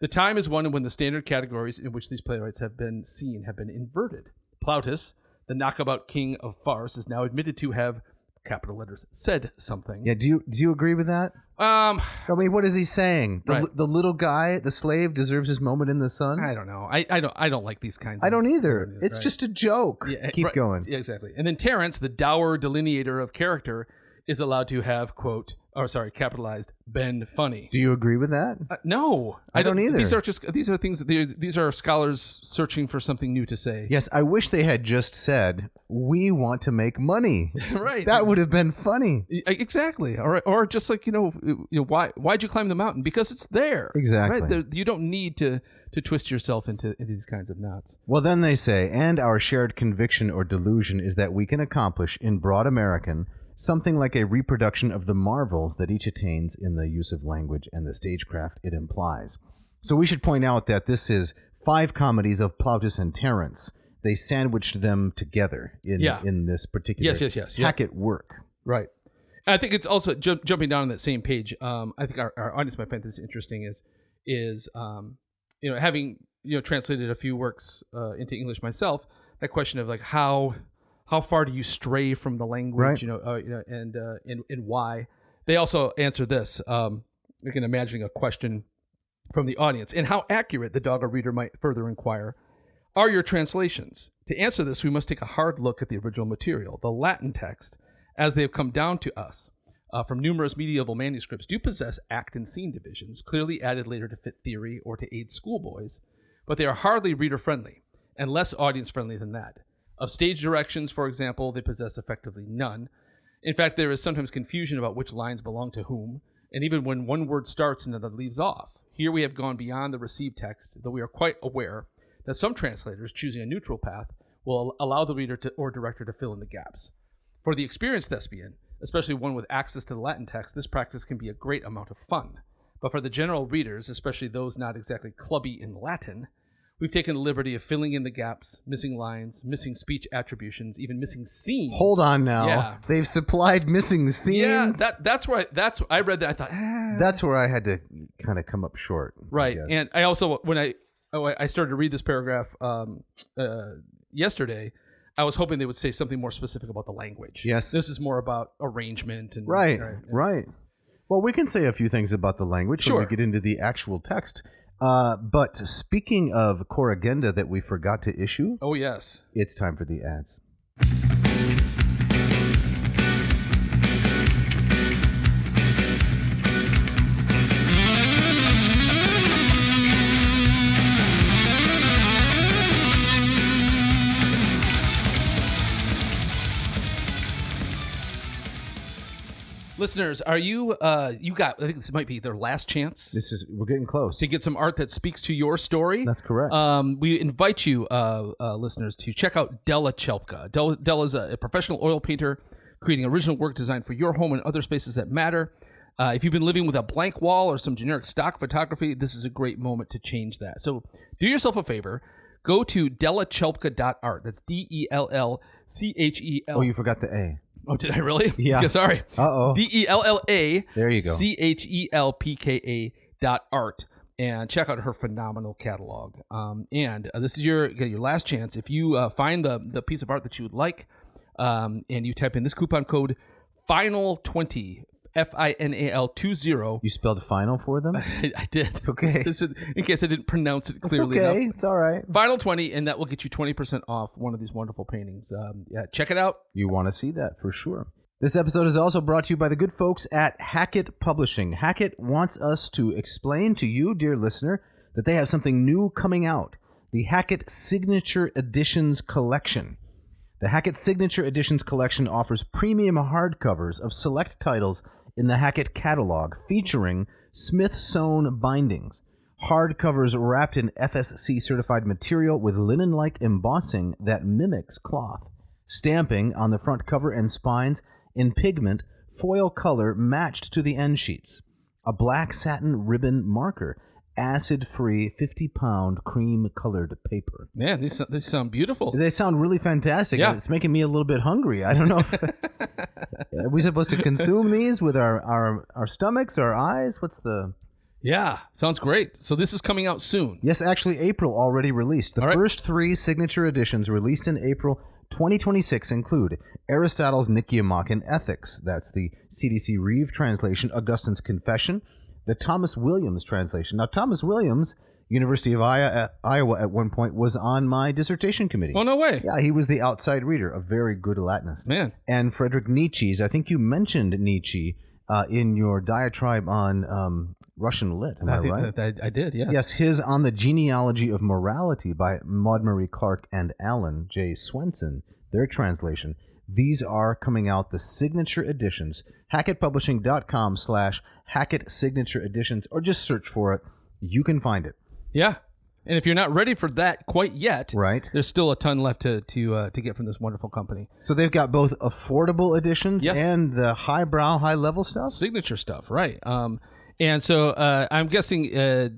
The time is one when the standard categories in which these playwrights have been seen have been inverted. Plautus, the knockabout king of farce, is now admitted to have, capital letters, said something. Yeah, do you agree with that? I mean, what is he saying? The little guy, the slave, deserves his moment in the sun? I don't know. I don't like these kinds. I don't either. It's just a joke. Yeah, Keep going. Yeah, exactly. And then Terence, the dour delineator of character, is allowed to have capitalized, been funny. Do you agree with that? No, I don't either. These are scholars searching for something new to say. Yes, I wish they had just said, "We want to make money." Right. That would have been funny. Exactly. Or just like why'd you climb the mountain? Because it's there. Exactly. Right? You don't need to twist yourself into these kinds of knots. Well, then they say, and our shared conviction or delusion is that we can accomplish in broad American something like a reproduction of the marvels that each attains in the use of language and the stagecraft it implies. So we should point out that this is 5 comedies of Plautus and Terence. They sandwiched them together in this particular Hackett work. Right. And I think it's also jumping down on that same page. I think our audience might find this interesting is having translated a few works into English myself. That question of like how far do you stray from the language, right. And why? They also answer this. We can imagine a question from the audience, and how accurate, the dog or reader might further inquire, are your translations? To answer this, we must take a hard look at the original material. The Latin text, as they have come down to us from numerous medieval manuscripts, do possess act and scene divisions, clearly added later to fit theory or to aid schoolboys, but they are hardly reader-friendly, and less audience-friendly than that. Of stage directions, for example, they possess effectively none. In fact, there is sometimes confusion about which lines belong to whom, and even when one word starts and another leaves off. Here we have gone beyond the received text, though we are quite aware that some translators, choosing a neutral path, will allow the reader or director to fill in the gaps. For the experienced thespian, especially one with access to the Latin text, this practice can be a great amount of fun. But for the general readers, especially those not exactly clubby in Latin, we've taken the liberty of filling in the gaps, missing lines, missing speech attributions, even missing scenes. Hold on now. Yeah. They've supplied missing scenes? Yeah, I read that, I thought, That's where I had to kind of come up short. Right. And I also, when I started to read this paragraph yesterday, I was hoping they would say something more specific about the language. Yes. This is more about arrangement. And Right. Well, we can say a few things about the language when we get into the actual text. But speaking of corrigenda that we forgot to issue, oh yes, it's time for the ads. Listeners, are you you got, I think this might be their last chance. We're getting close to get some art that speaks to your story. That's correct. We invite you, listeners, to check out Della Chelpka. Della is a professional oil painter creating original work designed for your home and other spaces that matter. If you've been living with a blank wall or some generic stock photography, this is a great moment to change that. So do yourself a favor. Go to dellachelpka.art. That's DELLCHEL. Oh, you forgot the A. Oh, did I really? Yeah. Okay, sorry. Uh-oh. DELLA. There you go. CHELPKA.art. And check out her phenomenal catalog. And this is your last chance. If you find the piece of art that you would like, and you type in this coupon code FINAL20, FINAL20. You spelled final for them? I did. Okay. This is, in case I didn't pronounce it clearly it's okay. enough. It's all right. FINAL20, and that will get you 20% off one of these wonderful paintings. Yeah, check it out. You want to see that for sure. This episode is also brought to you by the good folks at Hackett Publishing. Hackett wants us to explain to you, dear listener, that they have something new coming out. The Hackett Signature Editions Collection. The Hackett Signature Editions Collection offers premium hardcovers of select titles in the Hackett catalog, featuring Smith-sewn bindings. Hardcovers wrapped in FSC-certified material with linen-like embossing that mimics cloth. Stamping on the front cover and spines in pigment, foil color matched to the end sheets. A black satin ribbon marker. Acid-free 50-pound cream-colored paper. Man, these sound beautiful. They sound really fantastic. Yeah. It's making me a little bit hungry. I don't know if... Are we supposed to consume these with our stomachs, our eyes? What's the... Yeah, sounds great. So this is coming out soon. Yes, actually, April already released. The first 3 signature editions released in April 2026 include Aristotle's Nicomachean Ethics. That's the C.D.C. Reeve translation, Augustine's Confession, the Thomas Williams translation. Now, Thomas Williams, University of Iowa at one point, was on my dissertation committee. Oh, no way. Yeah, he was the outside reader, a very good Latinist. Man. And Friedrich Nietzsche's, I think you mentioned Nietzsche in your diatribe on Russian lit. Am I right? I did, yes. Yes, his On the Genealogy of Morality by Maud Marie Clark and Alan J. Swenson, their translation. These are coming out, the signature editions. HackettPublishing.com/Hackett Signature Editions, or just search for it. You can find it. Yeah. And if you're not ready for that quite yet, right, there's still a ton left to get from this wonderful company. So they've got both affordable editions and the highbrow, high-level stuff? Signature stuff, right. And so I'm guessing,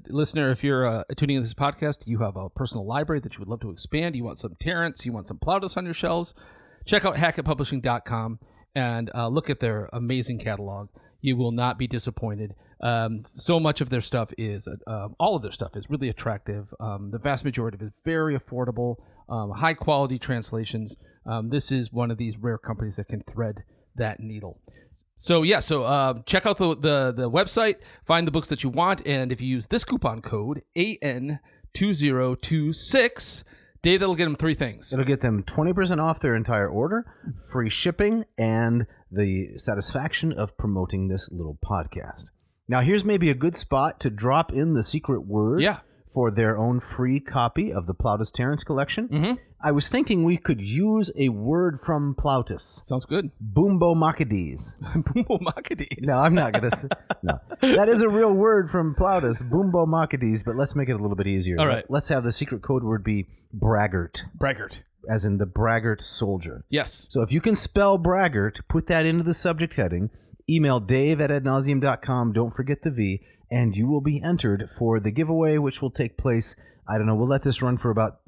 listener, if you're tuning in this podcast, you have a personal library that you would love to expand. You want some Terrence, you want some Plautus on your shelves. Check out HackettPublishing.com and look at their amazing catalog. You will not be disappointed. So much of their stuff is, all of their stuff is really attractive. The vast majority of it is very affordable, high quality translations. This is one of these rare companies that can thread that needle. So yeah, check out the website, find the books that you want, and if you use this coupon code AN2026, Dave, that'll get them 3 things. It'll get them 20% off their entire order, free shipping, and the satisfaction of promoting this little podcast. Now, here's maybe a good spot to drop in the secret word for their own free copy of the Plautus Terrence collection. Mm-hmm. I was thinking we could use a word from Plautus. Sounds good. Bumbomachides. Bumbomachides. No, I'm not going to say. No. That is a real word from Plautus, Bumbomachides, but let's make it a little bit easier. All right. Let's have the secret code word be braggart. Braggart. As in the braggart soldier. Yes. So if you can spell braggart, put that into the subject heading, email dave@adnauseam.com, don't forget the V, and you will be entered for the giveaway, which will take place, I don't know, we'll let this run for about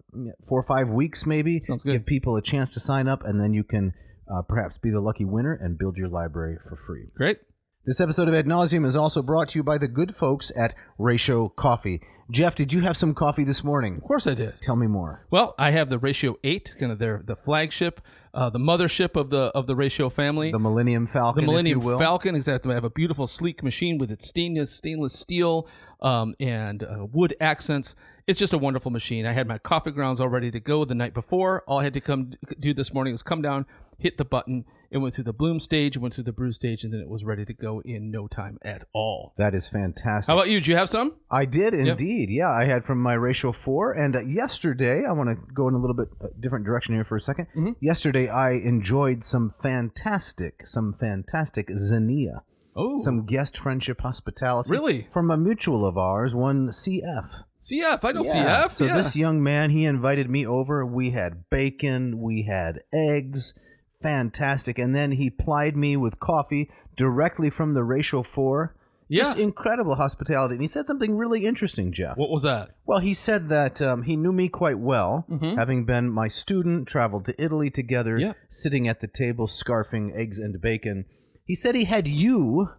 4 or 5 weeks maybe. Sounds good. Give people a chance to sign up, and then you can perhaps be the lucky winner and build your library for free. Great. This episode of Ad Nauseam is also brought to you by the good folks at Ratio Coffee. Jeff, did you have some coffee this morning? Of course I did. Tell me more. Well, I have the Ratio 8, kind of the flagship, the mothership of the Ratio family. The Millennium Falcon, The Millennium if you will. Falcon, exactly. I have a beautiful, sleek machine with its stainless steel and wood accents. It's just a wonderful machine. I had my coffee grounds all ready to go the night before. All I had to come do this morning was come down, hit the button. It went through the bloom stage, it went through the brew stage, and then it was ready to go in no time at all. That is fantastic. How about you? Did you have some? I did indeed. Yeah, I had from my Ratio 4. And yesterday, I want to go in a little bit different direction here for a second. Mm-hmm. Yesterday, I enjoyed some fantastic Xenia. Oh. Some guest friendship hospitality. Really? From a mutual of ours, one CF. CF, I know Yeah. CF. So yeah. this young man, he invited me over. We had bacon, we had eggs. Fantastic. And then he plied me with coffee directly from the Ratio 4. Just incredible hospitality. And he said something really interesting, Jeff. What was that? Well, he said that he knew me quite well, having been my student, traveled to Italy together, sitting at the table, scarfing eggs and bacon. He said he had you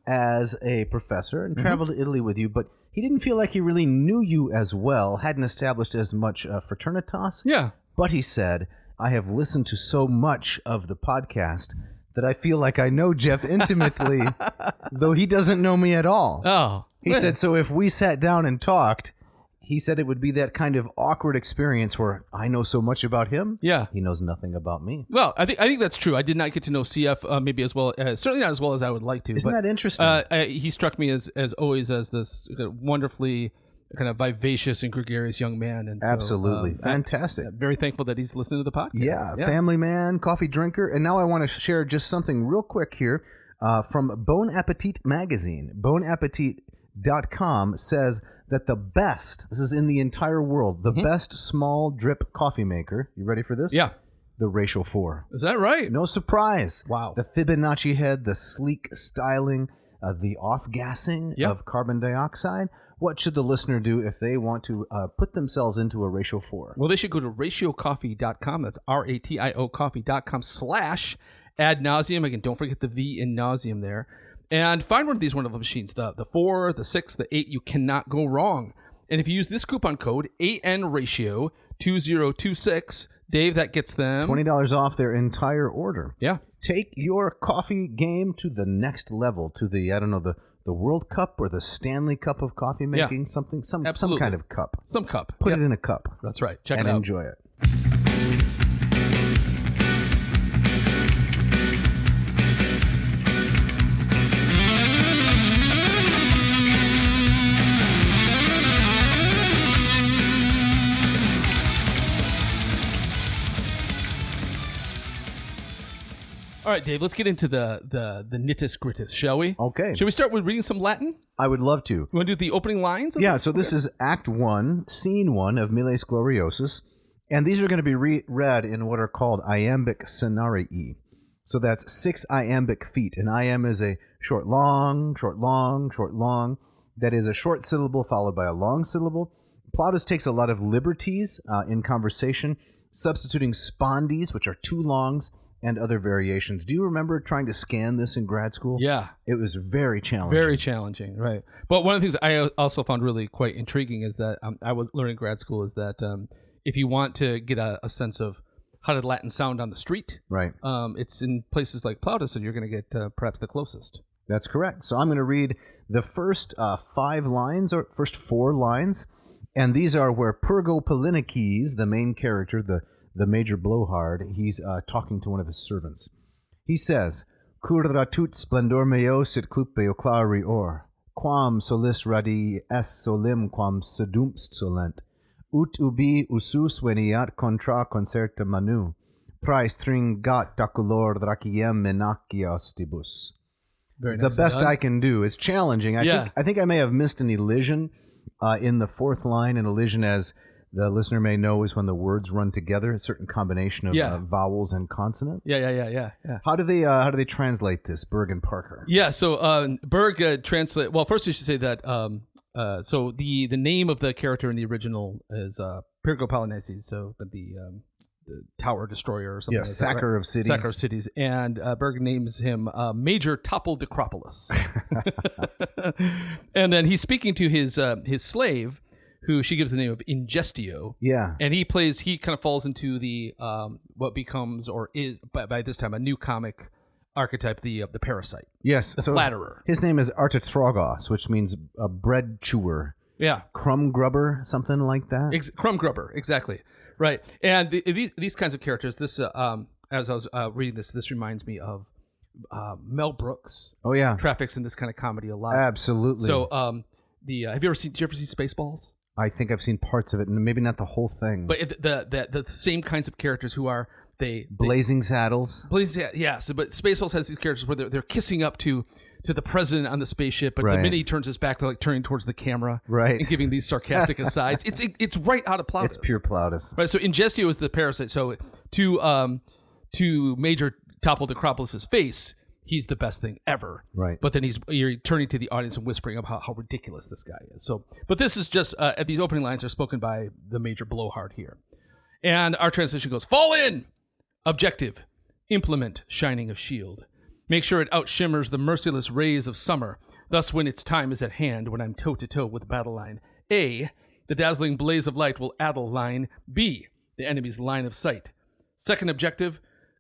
as a professor and traveled to Italy with you, but he didn't feel like he really knew you as well, hadn't established as much fraternitas. Yeah. But he said, I have listened to so much of the podcast that I feel like I know Jeff intimately, though he doesn't know me at all. Oh. He said, so if we sat down and talked, he said it would be that kind of awkward experience where I know so much about him. Yeah. He knows nothing about me. Well, I think that's true. I did not get to know CF maybe as well, certainly not as well as I would like to. Isn't that interesting? He struck me as always as this wonderfully kind of vivacious and gregarious young man. And so, absolutely. Fantastic. I'm very thankful that he's listening to the podcast. Yeah, family man, coffee drinker. And now I want to share just something real quick here from Bon Appetit magazine. Bonappetit.com says that the best, this is in the entire world, the best small drip coffee maker, you ready for this? Yeah. The Ratio 4. Is that right? No surprise. Wow. The Fibonacci head, the sleek styling, the off-gassing of carbon dioxide. What should the listener do if they want to put themselves into a Ratio 4? Well, they should go to ratiocoffee.com. That's RATIO coffee.com/ad nauseum. Again, don't forget the V in nauseum there. And find one of these wonderful machines. The 4, the 6, the 8, you cannot go wrong. And if you use this coupon code, ANRatio2026, Dave, that gets them $20 off their entire order. Yeah. Take your coffee game to the next level, to the, I don't know, the World Cup or the Stanley Cup of coffee making, some kind of cup. Some cup. Put it in a cup. That's right. Check and it out. Enjoy it. All right, Dave, let's get into the nittis grittis, shall we? Okay. Shall we start with reading some Latin? I would love to. You want to do the opening lines? Yeah, so this is Act 1, Scene 1 of Miles Gloriosus, and these are going to be read in what are called iambic scenarii. So that's 6 iambic feet. An iamb is a short, long, short, long, short, long. That is a short syllable followed by a long syllable. Plautus takes a lot of liberties in conversation, substituting spondies, which are 2 longs, and other variations. Do you remember trying to scan this in grad school? Yeah. It was very challenging. Very challenging, right. But one of the things I also found really quite intriguing is that I was learning in grad school is that if you want to get a sense of how did Latin sound on the street, right? It's in places like Plautus, and you're going to get perhaps the closest. That's correct. So I'm going to read the first 5 lines, or first 4 lines, and these are where Purgo Polynices, the main character, the major blowhard, he's talking to one of his servants. He says, Cura tut splendor meo sit clupe clari or, quam solis radi es solim quam sedumst solent, ut ubi usus veniat contra concerta manu, prae stringat daculor draciem menaciostibus. It's the best I can do. It's challenging. I think I may have missed an elision in the 4th line. An elision, as the listener may know, is when the words run together, a certain combination of vowels and consonants. Yeah. How do they translate this, Berg and Parker? Yeah, so Berg translate. Well, first we should say that so the name of the character in the original is Pyrgo Polynices. So the tower destroyer or something. Yeah, like sacker that, right? of cities. Sacker of cities. And Berg names him Major Topple Decropolis. And then he's speaking to his slave, who she gives the name of Ingestio. Yeah. And he kind of falls into the what becomes or is by this time a new comic archetype, the parasite. Yes. The so flatterer. His name is Artathrogos, which means a bread chewer. Yeah. Crumb grubber, something like that. Crumb grubber, exactly. Right. And these kinds of characters, this as I was reading this reminds me of Mel Brooks. Oh yeah. Traffics in this kind of comedy a lot. Absolutely. So did you ever see Spaceballs? I think I've seen parts of it, and maybe not the whole thing. But the same kinds of characters who are Blazing Saddles. Yes, but Spaceballs has these characters where they're kissing up to the president on the spaceship, but the minute he turns his back, they're like turning towards the camera, right, and giving these sarcastic asides. It's right out of Plautus. It's pure Plautus. Right. So Ingestio is the parasite. So to Major Topple Decropolis' face, he's the best thing ever. Right. But then you're turning to the audience and whispering about how ridiculous this guy is. So, but this is just these opening lines are spoken by the Major Blowhard here, and our translation goes: "Fall in. Objective: implement shining of shield. Make sure it outshimmers the merciless rays of summer. Thus, when its time is at hand, when I'm toe to toe with battle line, A, the dazzling blaze of light will addle line. B, the enemy's line of sight. Second objective: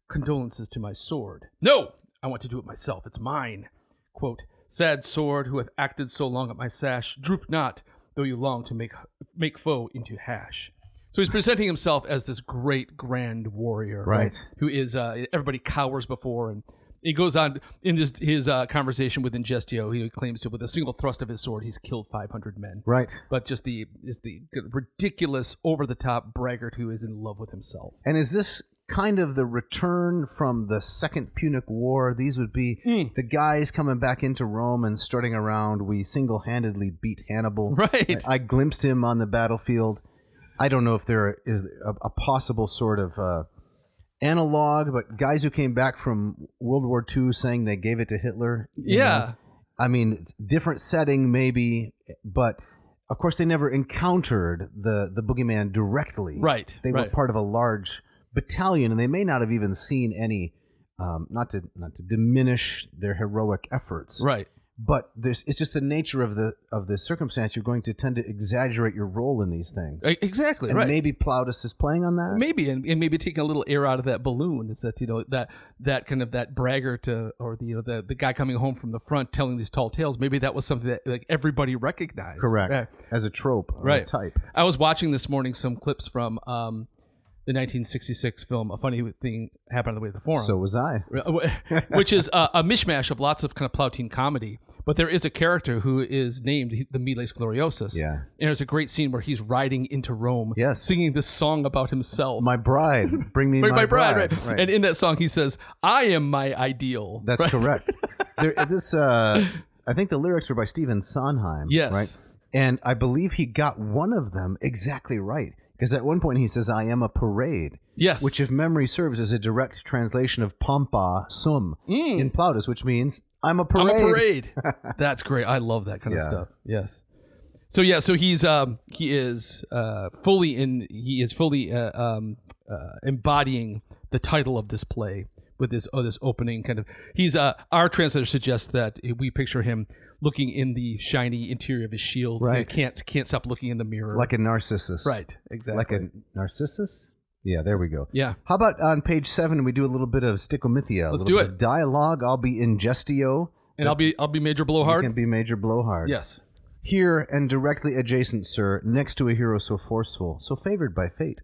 condolences to my sword. No, I want to do it myself. It's mine. Quote, sad sword who hath acted so long at my sash, droop not, though you long to make foe into hash." So he's presenting himself as this great grand warrior, right? Who is everybody cowers before, and he goes on in his conversation with Ingestio. He claims to, with a single thrust of his sword, he's killed 500 men. Right. But just the ridiculous, over the top braggart who is in love with himself. And is this kind of the return from the Second Punic War? These would be the guys coming back into Rome and strutting around. We single-handedly beat Hannibal. Right. I glimpsed him on the battlefield. I don't know if there is a possible sort of analog, but guys who came back from World War II saying they gave it to Hitler. You know? I mean, different setting maybe, but of course they never encountered the boogeyman directly. Right. They were part of a large battalion, and they may not have even seen any, not to diminish their heroic efforts. Right. But it's just the nature of the circumstance. You're going to tend to exaggerate your role in these things. Exactly, and right. Maybe Plautus is playing on that. Maybe, and maybe taking a little air out of that balloon is that that kind of that braggart or the guy coming home from the front telling these tall tales. Maybe that was something that like everybody recognized. Correct. Right. As a trope, or right. a type. I was watching this morning some clips from the 1966 film A Funny Thing Happened on the Way to the Forum. So was I. Which is a mishmash of lots of kind of Plautine comedy. But there is a character who is named the Miles Gloriosus. Yeah. And there's a great scene where he's riding into Rome, singing this song about himself. My bride, bring me my bride. Right. And in that song he says, I am my ideal. That's correct. I think the lyrics were by Stephen Sondheim. Yes. Right? And I believe he got one of them exactly right. Because at one point he says, I am a parade. Yes. Which, if memory serves, is a direct translation of Pampa Sum in Plautus, which means I'm a parade. I'm a parade. That's great. I love that kind of stuff. Yes. So he's he is fully embodying the title of this play with this opening kind of. He's our translator suggests that we picture him looking in the shiny interior of his shield. Right. Can't stop looking in the mirror. Like a Narcissus. Right. Exactly. Like a Narcissus? Yeah, there we go. Yeah. How about on page 7 we do a little bit of sticomythia? Let's do it. Of dialogue. I'll be Ingestio. And I'll be Major Blowhard. You can be Major Blowhard. Yes. Here and directly adjacent, sir, next to a hero so forceful, so favored by fate,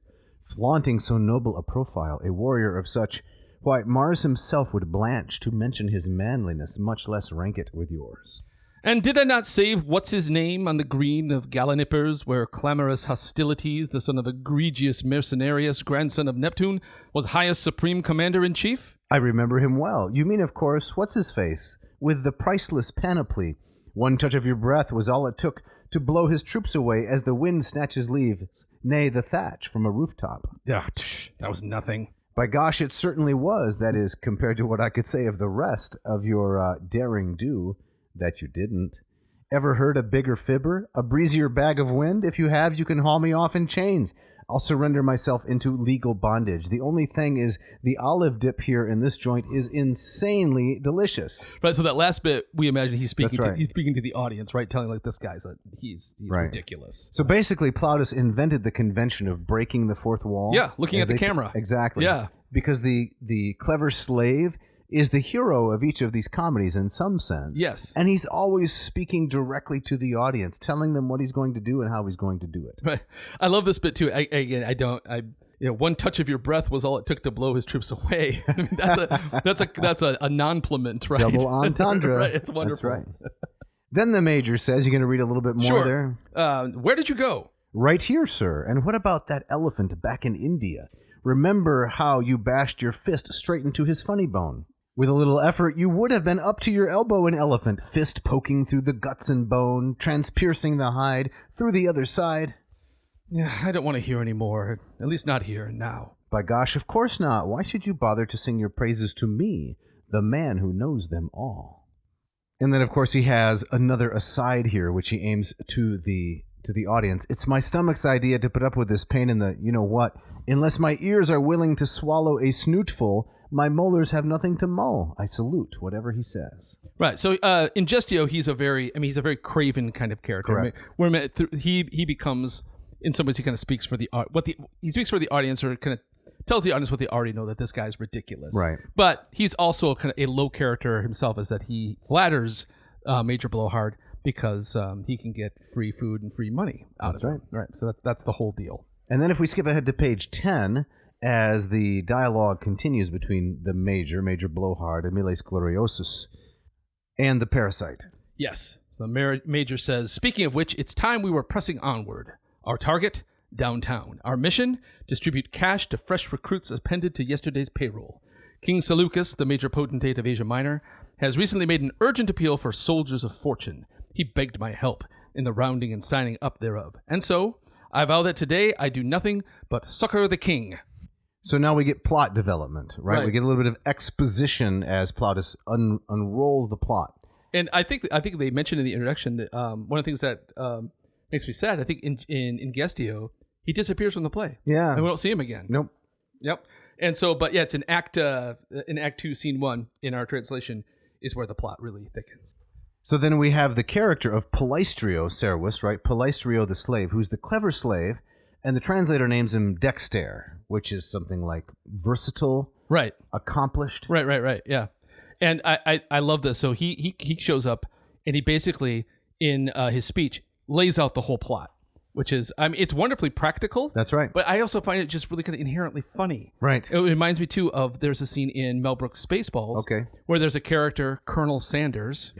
flaunting so noble a profile, a warrior of such, why Mars himself would blanch to mention his manliness, much less rank it with yours. And did I not save what's-his-name on the green of Gallinippers, where clamorous hostilities, the son of egregious Mercenarius, grandson of Neptune, was highest supreme commander-in-chief? I remember him well. You mean, of course, what's-his-face, with the priceless panoply. One touch of your breath was all it took to blow his troops away as the wind snatches leaves, nay, the thatch from a rooftop. Yeah, that was nothing. By gosh, it certainly was, that is, compared to what I could say of the rest of your daring do. That you didn't. Ever heard a bigger fibber? A breezier bag of wind? If you have, you can haul me off in chains. I'll surrender myself into legal bondage. The only thing is the olive dip here in this joint is insanely delicious. Right, so that last bit, we imagine he's speaking, That's right. he's speaking to the audience, right? Telling like this guy's he's Right. ridiculous. So basically, Plautus invented the convention of breaking the fourth wall. Yeah, looking at the camera. Exactly. Yeah. Because the clever slave is the hero of each of these comedies in some sense. Yes. And he's always speaking directly to the audience, telling them what he's going to do and how he's going to do it. Right. I love this bit too. One touch of your breath was all it took to blow his troops away. I mean, that's a non-pliment, right? Double entendre. Right. It's wonderful. That's right. Then the major says, you're going to read a little bit more Sure. there? Where did you go? Right here, sir. And what about that elephant back in India? Remember how you bashed your fist straight into his funny bone? With a little effort, you would have been up to your elbow in elephant, fist poking through the guts and bone, transpiercing the hide through the other side. Yeah, I don't want to hear any more. At least not here and now. By gosh, of course not. Why should you bother to sing your praises to me, the man who knows them all? And then, of course, he has another aside here, which he aims to the audience. It's my stomach's idea to put up with this pain in the you-know-what. Unless my ears are willing to swallow a snootful, my molars have nothing to mull. I salute whatever he says. Right. So in Gestio, he's a very craven kind of character. Correct. He becomes, in some ways, he kind of speaks for the he speaks for the audience, or kind of tells the audience what they already know, that this guy's ridiculous. Right. But he's also kind of a low character himself, is that he flatters Major Blowhard because he can get free food and free money out of him. Right. So that's the whole deal. And then if we skip ahead to page 10, as the dialogue continues between the Major Blowhard, Emiles Gloriosus, and the parasite. Yes. So the Major says, speaking of which, it's time we were pressing onward. Our target, downtown. Our mission, distribute cash to fresh recruits appended to yesterday's payroll. King Seleucus, the major potentate of Asia Minor, has recently made an urgent appeal for soldiers of fortune. He begged my help in the rounding and signing up thereof. And so, I vow that today I do nothing but succor the king. So now we get plot development, right? We get a little bit of exposition as Plautus unrolls the plot. And I think they mentioned in the introduction that one of the things that makes me sad, I think in Gestio, he disappears from the play. Yeah. And we don't see him again. Nope. Yep. And so, but yeah, it's in Act 2, Scene 1 in our translation is where the plot really thickens. So then we have the character of Polystrio Servus, right? Polystrio the slave, who's the clever slave, and the translator names him Dexter, which is something like versatile, right? Accomplished, right. Yeah, and I love this. So he shows up, and he basically in his speech lays out the whole plot, which is, I mean, it's wonderfully practical. That's right. But I also find it just really kind of inherently funny. Right. It reminds me too of, there's a scene in Mel Brooks' Spaceballs, where there's a character, Colonel Sanders.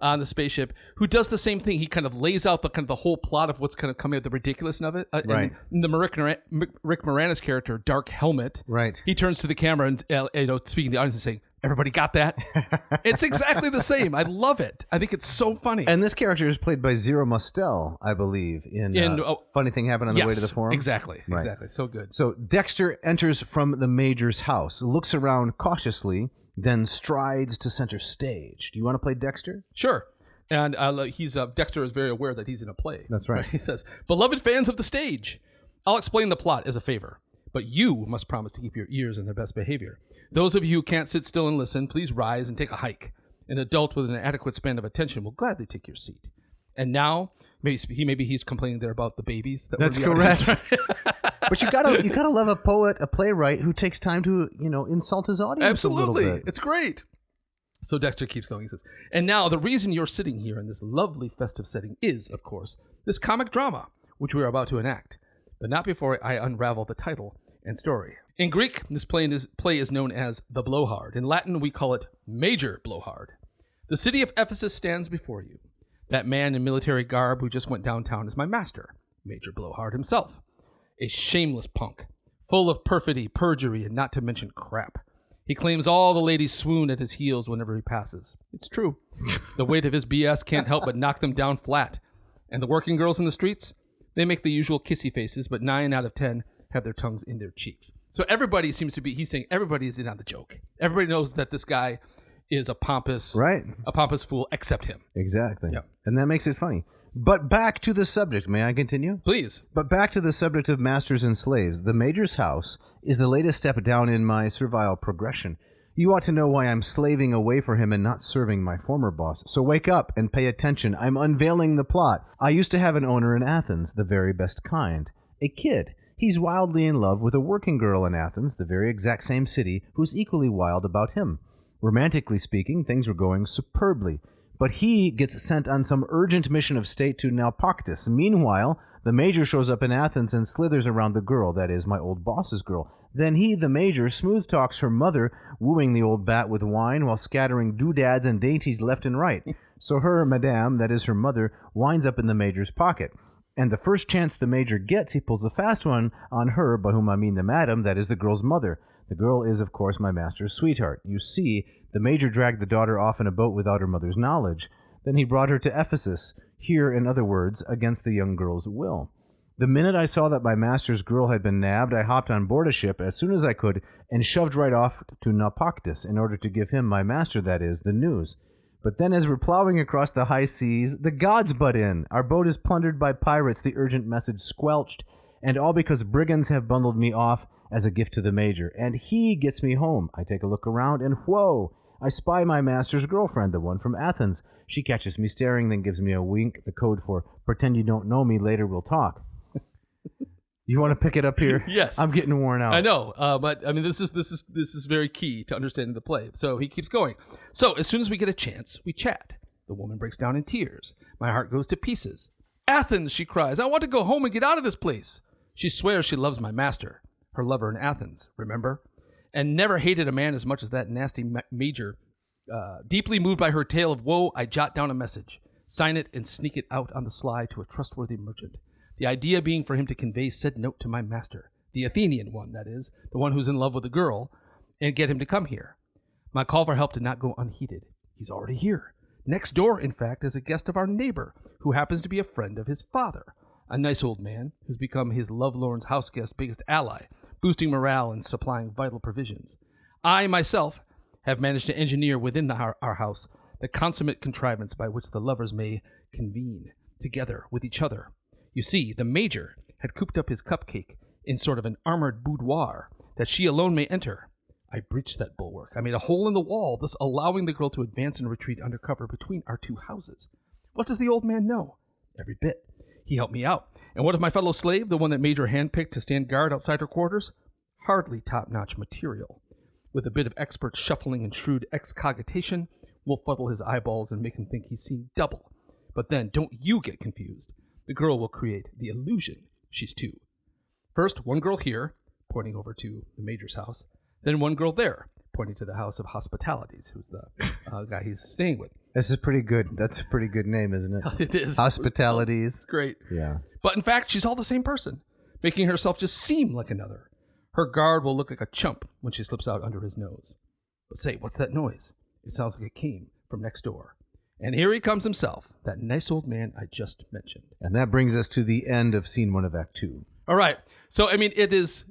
On the spaceship, who does the same thing. He kind of lays out the whole plot of what's kind of coming out, the ridiculousness of it. Right. And the Rick Moranis character, Dark Helmet. Right. He turns to the camera and speaking to the audience and saying, "Everybody got that?" It's exactly the same. I love it. I think it's so funny. And this character is played by Zero Mostel, I believe, in Funny Thing Happened on the Way to the Forum. Exactly. Right. Exactly. So good. So Dexter enters from the Major's house, looks around cautiously, then strides to center stage. Do you want to play Dexter? Sure. And Dexter is very aware that he's in a play. That's right. He says, "Beloved fans of the stage, I'll explain the plot as a favor, but you must promise to keep your ears in their best behavior. Those of you who can't sit still and listen, please rise and take a hike. An adult with an adequate span of attention will gladly take your seat." And now, maybe he's complaining there about the babies. That's correct. But you gotta love a poet, a playwright who takes time to insult his audience. Absolutely, a little bit. It's great. So Dexter keeps going. He says, "And now the reason you're sitting here in this lovely festive setting is, of course, this comic drama which we are about to enact, but not before I unravel the title and story. In Greek, this play is known as the Blowhard. In Latin, we call it Major Blowhard. The city of Ephesus stands before you. That man in military garb who just went downtown is my master, Major Blowhard himself. A shameless punk, full of perfidy, perjury, and not to mention crap. He claims all the ladies swoon at his heels whenever he passes. It's true. The weight of his BS can't help but knock them down flat. And the working girls in the streets, they make the usual kissy faces, but 9 out of 10 have their tongues in their cheeks. So everybody seems to be, he's saying everybody is in on the joke. Everybody knows that this guy is a pompous fool except him. Exactly. Yep. And that makes it funny. But back to the subject. May I continue? Please. But back to the subject of masters and slaves. The Major's house is the latest step down in my servile progression. You ought to know why I'm slaving away for him and not serving my former boss. So wake up and pay attention. I'm unveiling the plot. I used to have an owner in Athens, the very best kind. A kid. He's wildly in love with a working girl in Athens, the very exact same city, who's equally wild about him. Romantically speaking, things were going superbly. But he gets sent on some urgent mission of state to Naupactus. Meanwhile, the Major shows up in Athens and slithers around the girl, that is, my old boss's girl. Then he, the Major, smooth talks her mother, wooing the old bat with wine while scattering doodads and dainties left and right. So her, madame, that is her mother, winds up in the Major's pocket. And the first chance the Major gets, he pulls a fast one on her, by whom I mean the madam, that is the girl's mother. The girl is, of course, my master's sweetheart. You see, the Major dragged the daughter off in a boat without her mother's knowledge. Then he brought her to Ephesus, here, in other words, against the young girl's will. The minute I saw that my master's girl had been nabbed, I hopped on board a ship as soon as I could and shoved right off to Naupactus in order to give him, my master that is, the news. But then as we're plowing across the high seas, the gods butt in. Our boat is plundered by pirates, the urgent message squelched, and all because brigands have bundled me off as a gift to the Major. And he gets me home. I take a look around, and whoa! I spy my master's girlfriend, the one from Athens. She catches me staring, then gives me a wink, the code for pretend you don't know me, later we'll talk. You want to pick it up here? Yes. I'm getting worn out. I know, but I mean, this is very key to understanding the play. So he keeps going. So as soon as we get a chance, we chat. The woman breaks down in tears. My heart goes to pieces. Athens, she cries. I want to go home and get out of this place. She swears she loves my master, her lover in Athens, remember? And never hated a man as much as that nasty Major. Deeply moved by her tale of woe, I jot down a message, sign it, and sneak it out on the sly to a trustworthy merchant. The idea being for him to convey said note to my master, the Athenian one, that is, the one who's in love with the girl, and get him to come here. My call for help did not go unheeded. He's already here. Next door, in fact, is a guest of our neighbor, who happens to be a friend of his father, a nice old man who's become his lovelorn's house guest's biggest ally, boosting morale and supplying vital provisions. I, myself, have managed to engineer within our house the consummate contrivance by which the lovers may convene together with each other. You see, the Major had cooped up his cupcake in sort of an armored boudoir that she alone may enter. I breached that bulwark. I made a hole in the wall, thus allowing the girl to advance and retreat under cover between our two houses. What does the old man know? Every bit. He helped me out. And what of my fellow slave, the one that Major handpicked to stand guard outside her quarters? Hardly top-notch material. With a bit of expert shuffling and shrewd excogitation, we'll fuddle his eyeballs and make him think he's seen double. But then, don't you get confused. The girl will create the illusion she's two. First, one girl here, pointing over to the Major's house. Then one girl there, pointing to the house of Hospitalities, who's the guy he's staying with. This is pretty good. That's a pretty good name, isn't it? It is. Hospitalities. It's great. Yeah. But in fact, she's all the same person, making herself just seem like another. Her guard will look like a chump when she slips out under his nose. But say, what's that noise? It sounds like it came from next door. And here he comes himself, that nice old man I just mentioned. And that brings us to the end of Scene 1 of Act 2. All right. So, I mean, it is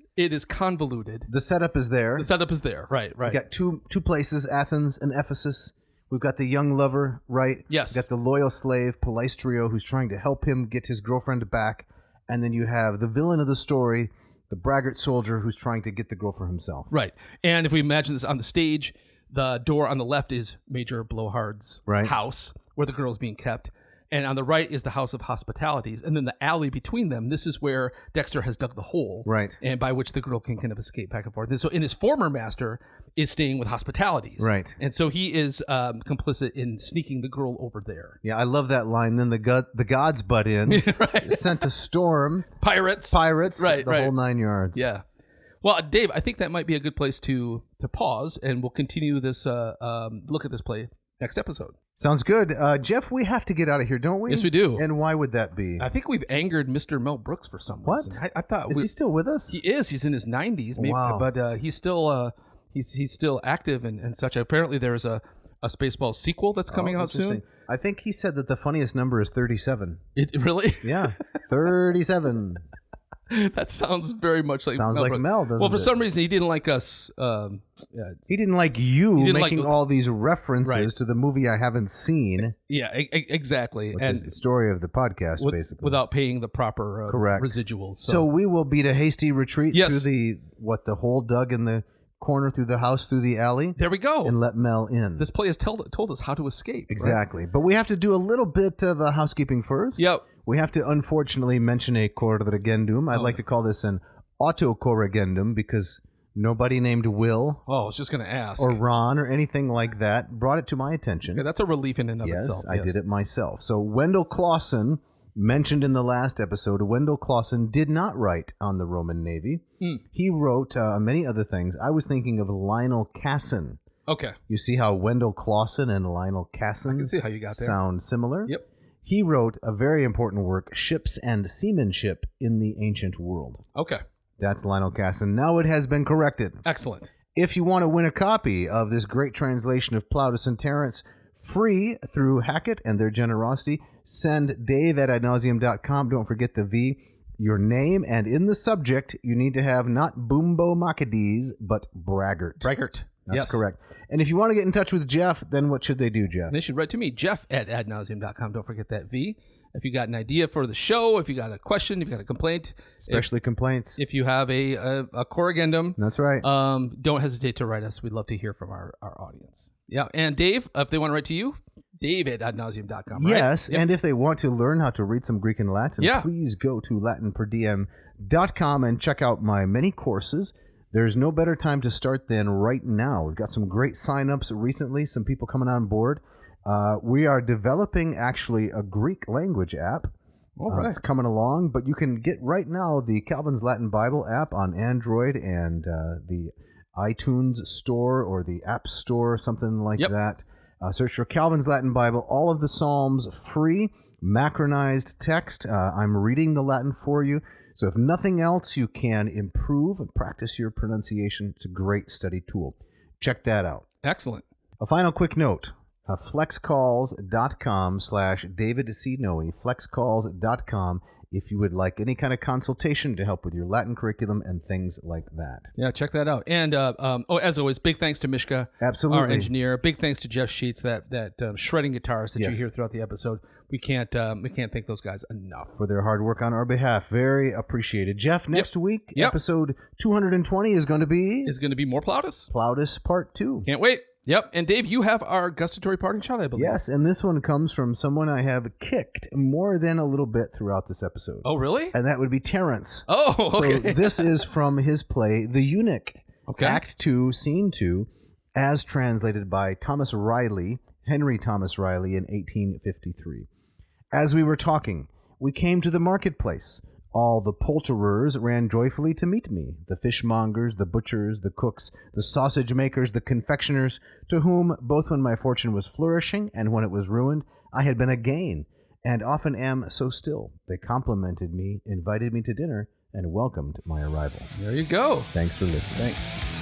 convoluted. The setup is there. The setup is there. Right. We've got two places, Athens and Ephesus. We've got the young lover, right? Yes. We've got the loyal slave, Polystrio, who's trying to help him get his girlfriend back. And then you have the villain of the story, the braggart soldier who's trying to get the girl for himself. Right. And if we imagine this on the stage, the door on the left is Major Blowhard's house, where the girl is being kept. And on the right is the house of Hospitalities. And then the alley between them, this is where Dexter has dug the hole. Right. And by which the girl can kind of escape back and forth. And so his former master is staying with Hospitalities. Right. And so he is complicit in sneaking the girl over there. Yeah, I love that line. Then the gods butt in, right. Sent a storm. Pirates. Right, the whole 9 yards. Yeah. Well, Dave, I think that might be a good place to pause, and we'll continue this look at this play next episode. Sounds good. Jeff, we have to get out of here, don't we? Yes, we do. And why would that be? I think we've angered Mr. Mel Brooks for some reason. I thought is he still with us? He is. He's in his 90s, maybe, wow. But he's still he's still active and such. Apparently, there is a Spaceballs sequel that's coming out soon. I think he said that the funniest number is 37. It really? Yeah, 37. That sounds very much like Mel Brooks. Mel, doesn't it? Well, for some reason, he didn't like us He didn't like you making all these references to the movie I haven't seen. Yeah, exactly. Which is the story of the podcast, basically. Without paying the proper residuals. So we will beat a hasty retreat through the hole dug in the corner through the house, through the alley. There we go. And let Mel in. This play has told us how to escape. Exactly. Right? But we have to do a little bit of housekeeping first. Yep. We have to, unfortunately, mention a corrigendum. I'd like to call this an auto-corrigendum because nobody named Will. Oh, I was just going to ask. Or Ron or anything like that brought it to my attention. Okay, that's a relief in and of itself. Yes, I did it myself. So Wendell Clausen, mentioned in the last episode, Wendell Clausen did not write on the Roman Navy. He wrote many other things. I was thinking of Lionel Casson. Okay. You see how Wendell Clausen and Lionel Casson I can see how you got there. Sound similar? Yep. He wrote a very important work, Ships and Seamanship in the Ancient World. Okay. That's Lionel Casson. Now it has been corrected. Excellent. If you want to win a copy of this great translation of Plautus and Terence free through Hackett and their generosity, send dave@adnauseam.com. Don't forget the V, your name, and in the subject, you need to have not Boombo Macades, but Braggart. Braggart. That's correct. And if you want to get in touch with Jeff, then what should they do, Jeff? They should write to me, jeff@adnauseam.com. Don't forget that V. If you got an idea for the show, if you got a question, if you got a complaint. Especially complaints. If you have a corrigendum. That's right. Don't hesitate to write us. We'd love to hear from our audience. Yeah. And Dave, if they want to write to you, dave@adnauseam.com, right? Yes, and if they want to learn how to read some Greek and Latin, please go to latinperdiem.com and check out my many courses. There's no better time to start than right now. We've got some great signups recently, some people coming on board. We are developing actually a Greek language app. All right. It's coming along, but you can get right now the Calvin's Latin Bible app on Android and the iTunes store or the App Store, something like that. Search for Calvin's Latin Bible. All of the Psalms free, macronized text. I'm reading the Latin for you. So if nothing else, you can improve and practice your pronunciation. It's a great study tool. Check that out. Excellent. A final quick note. flexcalls.com/DavidCnoe, flexcalls.com, if you would like any kind of consultation to help with your Latin curriculum and things like that. Yeah, check that out. And as always, big thanks to Mishka, absolutely, our engineer. Big thanks to Jeff Sheets, that shredding guitarist that you hear throughout the episode. We can't thank those guys enough for their hard work on our behalf. Very appreciated. Jeff, next week, episode 220 is going to be more Plautus. Plautus Part 2. Can't wait. Yep. And Dave, you have our gustatory parting shot, I believe. Yes, and this one comes from someone I have kicked more than a little bit throughout this episode. Oh, really? And that would be Terence. Oh, okay. So this is from his play, The Eunuch, Act 2, Scene 2, as translated by Henry Thomas Riley in 1853. As we were talking, we came to the marketplace. All the poulterers ran joyfully to meet me, the fishmongers, the butchers, the cooks, the sausage makers, the confectioners, to whom, both when my fortune was flourishing and when it was ruined, I had been a gain, and often am so still. They complimented me, invited me to dinner, and welcomed my arrival. There you go. Thanks for listening. Thanks.